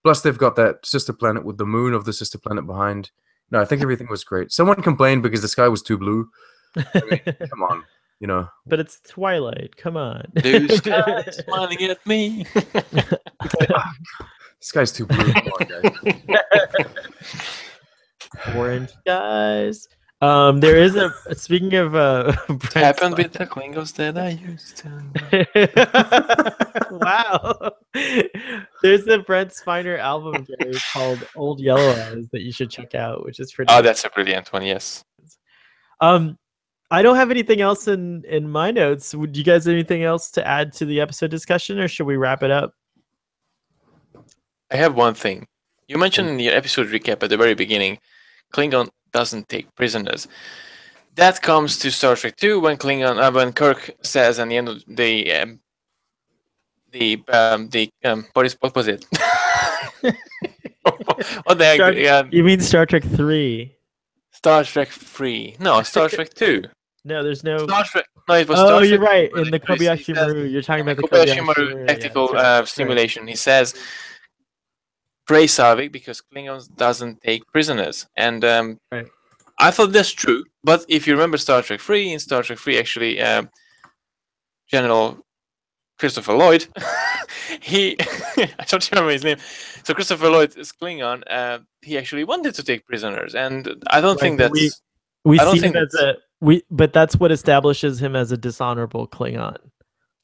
Plus, they've got that sister planet with the moon of the sister planet behind. No, I think everything was great. Someone complained because the sky was too blue. I mean, come on, But it's Twilight. Come on. Blue sky smiling at me. Sky's too blue. Come on, guys. Orange skies. There is speaking of happened with the Klingons that I used to. Wow. There's a Brent Spiner album, Gary, called Old Yellow Eyes that you should check out, which is pretty Oh, that's a brilliant one, yes. I don't have anything else in my notes. Would you guys have anything else to add to the episode discussion, or should we wrap it up? I have one thing. You mentioned in the episode recap at the very beginning, Klingon doesn't take prisoners. That comes to Star Trek 2 when Kirk says at the end of what was it? What the heck? You mean Star Trek 3? Star Trek 3. No, Star Trek 2. No, there's no Star Trek. No, it was Star Trek. You're right. In the Kobayashi Maru, you're talking about the Kobayashi Maru tactical simulation. He says, "Pray Savik," because Klingons doesn't take prisoners, and I thought that's true. But if you remember Star Trek 3, in Star Trek 3, actually, General Christopher Lloyd, I don't remember his name. So Christopher Lloyd is Klingon. He actually wanted to take prisoners, and I don't think that's. But that's what establishes him as a dishonorable Klingon.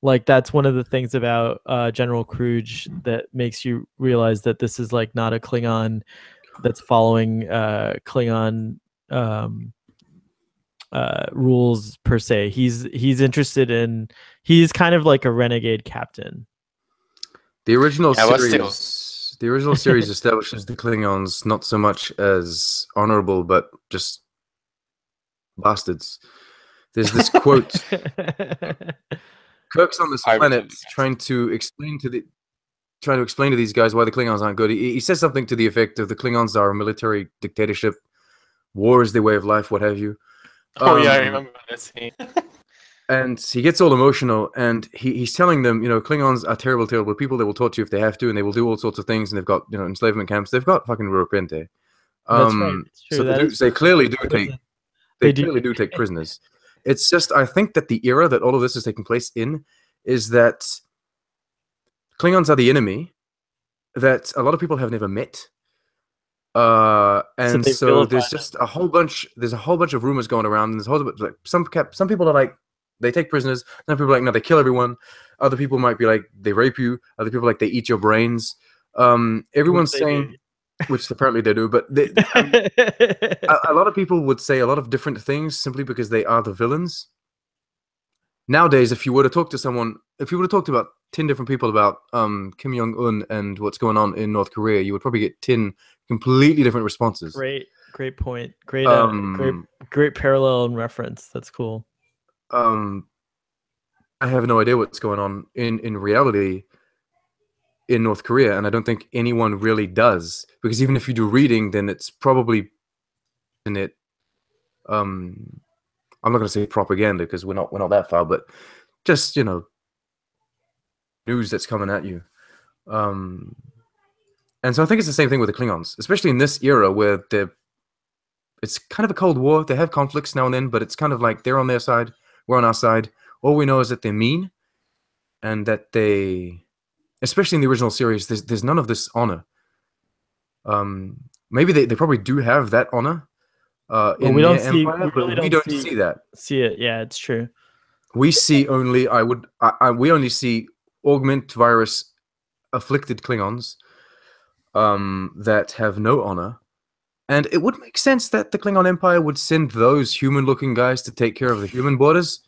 Like that's one of the things about General Kruge that makes you realize that this is like not a Klingon that's following Klingon rules per se. He's interested in, he's kind of like a renegade captain. The original Yeah, but still. series, the original series establishes the Klingons not so much as honorable, but just bastards. There's this quote: Kirk's on this planet trying to explain to these guys why the Klingons aren't good. He says something to the effect of the Klingons are a military dictatorship, war is their way of life, what have you. Oh yeah, I remember that scene. And he gets all emotional, and he's telling them, Klingons are terrible, terrible people. They will torture you if they have to, and they will do all sorts of things. And they've got, enslavement camps. They've got fucking Ruapente. That's right. It's true. So they clearly clearly do take prisoners. It's just, I think that the era that all of this is taking place in is that Klingons are the enemy that a lot of people have never met. And so there's just a whole bunch of rumors going around, and there's a whole bunch, like some people are like, they take prisoners. Some people are like, no, they kill everyone. Other people might be like, they rape you. Other people are like, they eat your brains. Everyone's saying, which apparently they do, but a lot of people would say a lot of different things simply because they are the villains. Nowadays, if you were to talk to about 10 different people about Kim Jong-un and what's going on in North Korea, you would probably get 10 completely different responses. Great point. Great parallel and reference. That's cool. I have no idea what's going on in reality in North Korea, and I don't think anyone really does, because even if you do reading, then it's probably in it. I'm not going to say propaganda because we're not that far, but just news that's coming at you. And so I think it's the same thing with the Klingons, especially in this era where it's kind of a Cold War. They have conflicts now and then, but it's kind of like they're on their side, we're on our side. All we know is that they're mean, and that they, especially in the original series, there's none of this honor. Maybe they probably do have that honor in we their empire, but we don't see that. See it, yeah, it's true. We see only we only see augment virus afflicted Klingons that have no honor. And it would make sense that the Klingon Empire would send those human-looking guys to take care of the human borders.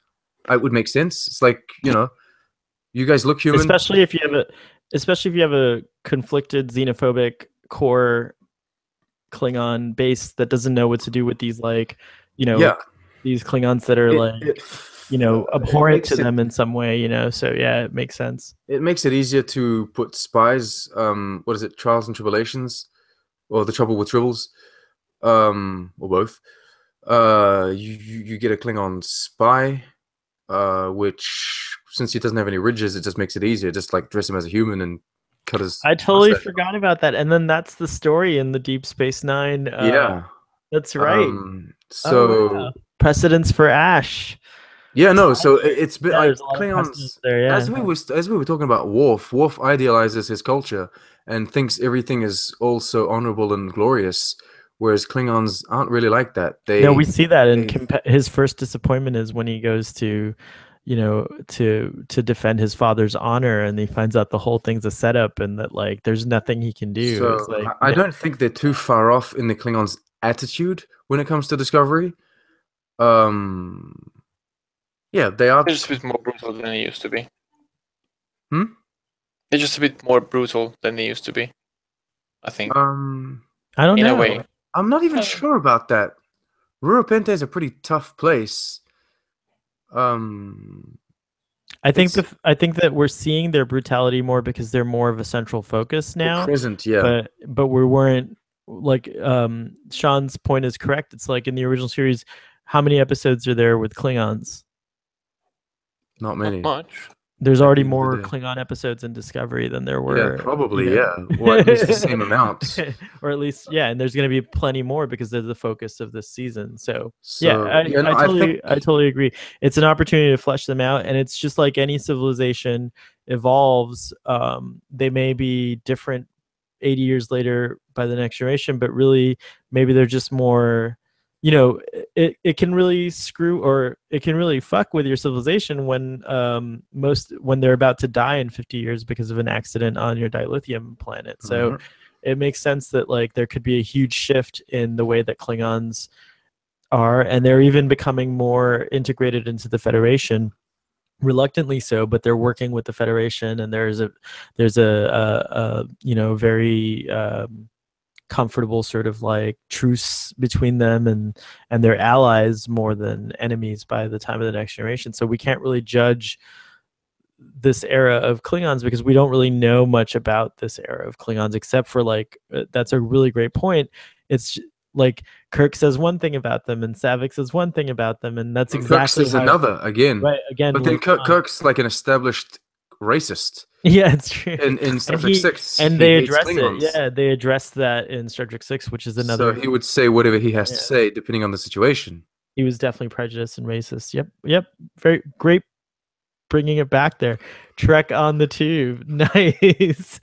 It would make sense. It's like, you guys look human. Especially if you have a conflicted, xenophobic core Klingon base that doesn't know what to do with these, these Klingons that are abhorrent to them in some way, So yeah, it makes sense. It makes it easier to put spies. What is it? Trials and Tribulations, or The Trouble with Tribbles, or both. You get a Klingon spy, which, since he doesn't have any ridges, it just makes it easier. Just like dress him as a human and cut his. I totally forgot about that, and then that's the story in the Deep Space Nine. Yeah, that's right. So precedence for Ash. Yeah, no. So it's been like Klingons. There, yeah. As we were talking about Worf idealizes his culture and thinks everything is also honorable and glorious, whereas Klingons aren't really like that. We see that in his first disappointment is when he goes to, to defend his father's honor, and he finds out the whole thing's a setup, and that there's nothing he can do. So I don't think they're too far off in the Klingons' attitude when it comes to Discovery. Yeah, they are. They're just a bit more brutal than they used to be. They're just a bit more brutal than they used to be, I think. I don't know. In a way. I'm not even sure about that. Ruapente is a pretty tough place. I think that we're seeing their brutality more because they're more of a central focus now. Present, yeah. But we weren't, Sean's point is correct. It's like in the original series, how many episodes are there with Klingons? Not many. Not much. There's already more Klingon episodes in Discovery than there were. Yeah, probably, yeah. Or at least the same amount. Or at least, yeah, and there's going to be plenty more because they're the focus of this season. So I totally agree. It's an opportunity to flesh them out, and it's just like any civilization evolves. They may be different 80 years later by the next generation, but really maybe they're just more you know, it can really screw, or it can really fuck with your civilization when when they're about to die in 50 years because of an accident on your dilithium planet. So it makes sense that like there could be a huge shift in the way that Klingons are, and they're even becoming more integrated into the Federation, reluctantly so, but they're working with the Federation, and there's a you know, very comfortable sort of like truce between them and their allies more than enemies by the time of the Next Generation. So we can't really judge this era of Klingons because we don't really know much about this era of Klingons, except for like that's a really great point. It's like Kirk says one thing about them and Savick says one thing about them, and that's exactly Kirk says another again. Right, again. But then Kirk's like an established racist. Yeah, it's true. In Star Trek 6, and they address it. Yeah, they address that in Star Trek 6, which is another. So he would say whatever he has to say, depending on the situation. He was definitely prejudiced and racist. Yep. Very great, bringing it back there. Trek on the Tube. Nice.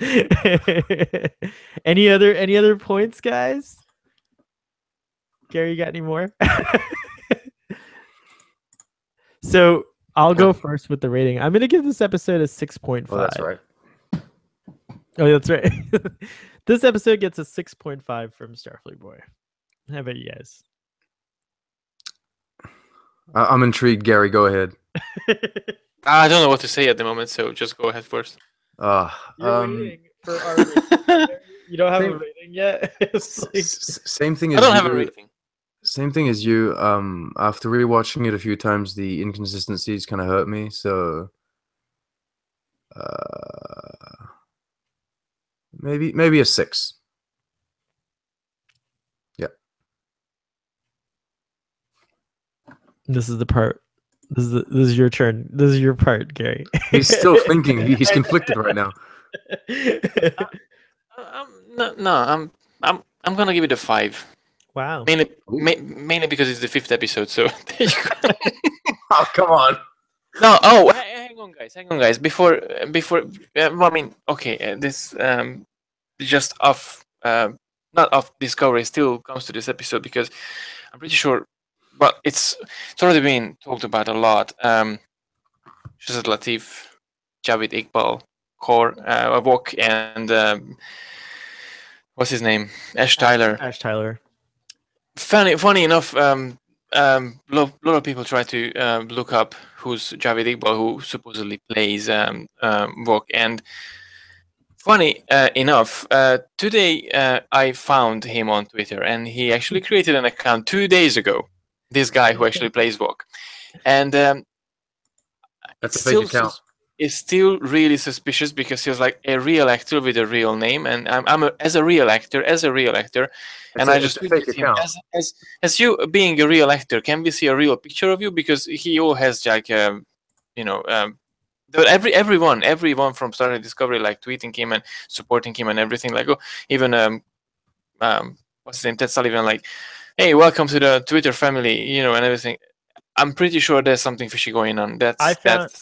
Any other points, guys? Gary, you got any more? So I'll go first with the rating. I'm going to give this episode a 6.5. Oh, that's right. Oh, that's right. This episode gets a 6.5 from Starfleet Boy. How about you guys? I'm intrigued, Gary. Go ahead. I don't know what to say at the moment, so just go ahead first. You're waiting for our rating. You don't have a rating yet? Same thing as I don't have a rating. Same thing as you. After rewatching it a few times, the inconsistencies kind of hurt me. So, maybe a 6. Yeah. This is the part. This is your turn. This is your part, Gary. He's still thinking. He's conflicted right now. I'm gonna give it a 5. Wow. Mainly because it's the 5th episode. So there you go. Oh, come on. No. Oh, hang on, guys. Before. Well, I mean, okay. This just off. Not off Discovery. Still comes to this episode because I'm pretty sure. Well, it's already been talked about a lot. Shazad Latif, Javid Iqbal, Kor, Avok, and what's his name? Ash Tyler. Funny enough, lot of people try to look up who's Javid Iqbal, who supposedly plays Vok. And funny enough, today I found him on Twitter, and he actually created an account 2 days ago. This guy who actually plays Vok, and that's a fake account. It's still really suspicious because he was like a real actor with a real name, and I'm as a real actor, and I just tweeted him as you being a real actor. Can we see a real picture of you? Because he all has like everyone from Star Trek Discovery like tweeting him and supporting him and everything. Like even what's his name, Ted Sullivan, like, hey, welcome to the Twitter family, and everything. I'm pretty sure there's something fishy going on. I found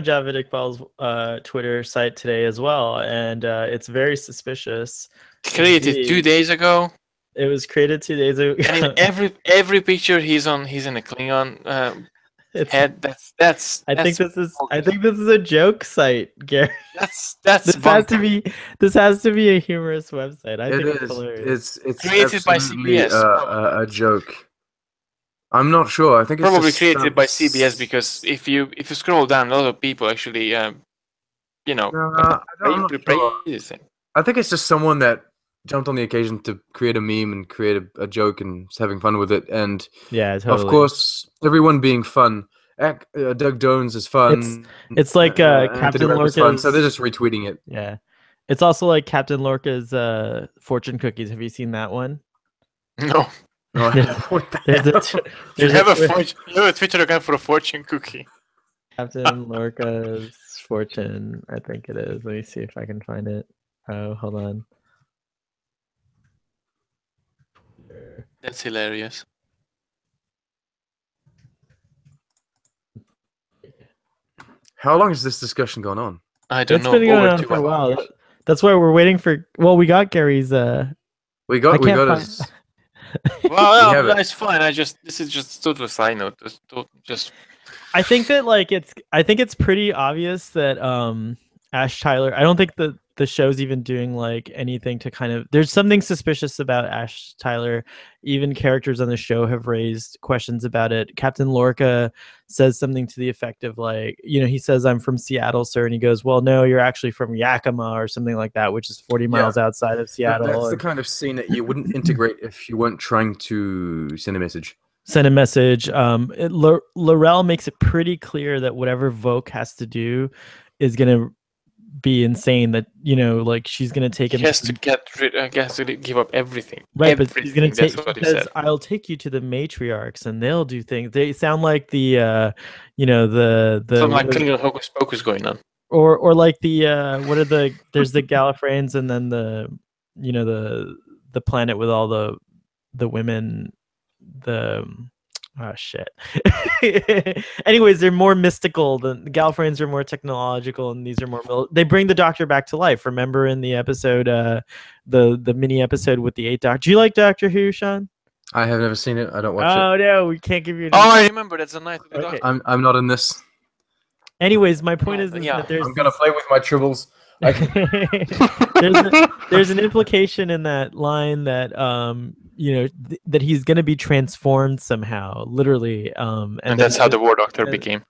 Javid Iqbal's Twitter site today as well, and it's very suspicious. Created 2 days ago. It was created 2 days ago. And in every picture he's in a Klingon head. That's. I think this is a joke site, Gary. This has to be a humorous website. I think it's hilarious. It's created by CBS. A joke. I'm not sure. I think it's probably created by CBS because if you scroll down, a lot of people actually, I'm not sure. I think it's just someone that jumped on the occasion to create a meme and create a joke and having fun with it. And yeah, totally. Of course, everyone being fun. Doug Jones is fun. It's like Captain Lorca's fun, so they're just retweeting it. Yeah, it's also like Captain Lorca's fortune cookies. Have you seen that one? No. No, you have a Twitter account for a fortune cookie. Captain Lorca's fortune, I think it is. Let me see if I can find it. Oh, hold on. That's hilarious. How long has this discussion gone on? I don't know. It's been going on for a while. That's why we're waiting for. Well, we got Gary's We got can't find- us. Well, have it. that's fine. This is just total side note. Just I think that like it's pretty obvious that Ash Tyler, I don't think the show's even doing like anything to kind of, there's something suspicious about Ash Tyler. Even characters on the show have raised questions about it. Captain Lorca says something to the effect of like, he says, "I'm from Seattle, sir," and he goes, "Well, no, you're actually from Yakima," or something like that, which is 40 miles outside of Seattle. That's the kind of scene that you wouldn't integrate if you weren't trying to send a message. Send a message. Laurel makes it pretty clear that whatever Voke has to do is gonna be insane. That like she's gonna take him. he has to get rid. I guess to give up everything. Right, everything. but she's gonna take. That's what He he says, said. "I'll take you to the matriarchs, and they'll do things." They sound like the, the Something like Klingon hocus pocus going on. or like the what are the? There's the Gallifreyans, and then the, the planet with all the women. Oh shit. Anyways, they're more mystical. The Gallifreyans are more technological, and these are more. They bring the Doctor back to life. Remember in the episode, the mini episode with the 8 Doctor. Do you like Doctor Who, Sean? I have never seen it. I don't watch it. Oh no, we can't give you. Oh, I remember. That's a night of the Okay. Doctor. I'm not in this. Anyways, my point is yeah. that there's I'm gonna play with my tribbles. there's an implication in that line that that he's going to be transformed somehow, literally, and that's how the War Doctor became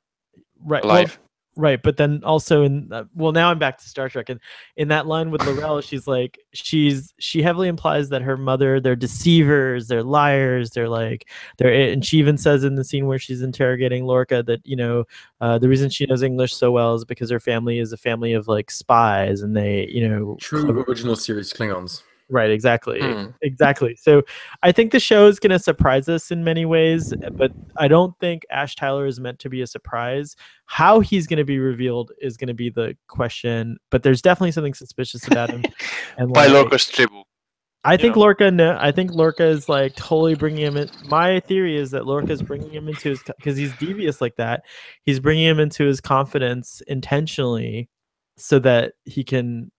alive. Right, but then also now I'm back to Star Trek, and in that line with Laurel, she's like, she heavily implies that her mother, they're deceivers, they're liars, and she even says in the scene where she's interrogating Lorca that the reason she knows English so well is because her family is a family of like spies, and they True original series Klingons. Right, exactly. Exactly. So I think the show is going to surprise us in many ways, but I don't think Ash Tyler is meant to be a surprise. How he's going to be revealed is going to be the question, but there's definitely something suspicious about him. And by Lorca's tribble. I think Lorca is like totally bringing him in. My theory is that Lorca is bringing him into his, because he's devious like that. He's bringing him into his confidence intentionally so that he can,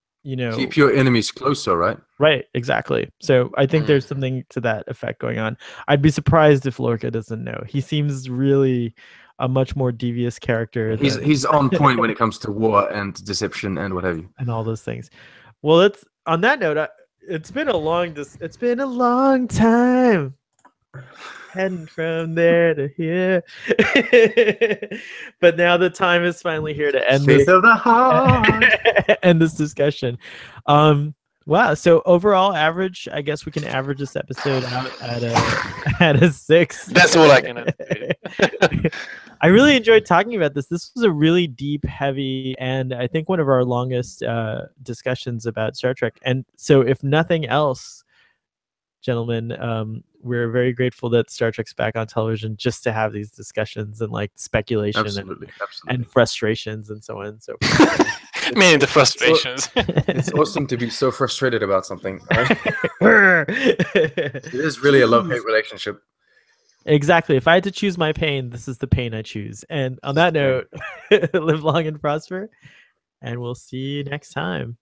keep your enemies closer, right? Right, exactly. So I think there's something to that effect going on. I'd be surprised if Lorca doesn't know. He seems really a much more devious character. He's on point when it comes to war and deception and what have you, and all those things. Well, it's on that note. It's been a long time. Heading from there to here, but now the time is finally here to end this. Of the heart. End this discussion. Wow. So overall average, I guess we can average this episode out at a 6. That's all I can say. I really enjoyed talking about this. This was a really deep, heavy, and I think one of our longest discussions about Star Trek. And so, if nothing else, gentlemen, we're very grateful that Star Trek's back on television just to have these discussions and like speculation absolutely. And frustrations and so on and so forth. Meaning the frustrations. It's awesome to be so frustrated about something. Right? It is really a love-hate relationship. Exactly. If I had to choose my pain, this is the pain I choose. And on that note, live long and prosper, and we'll see you next time.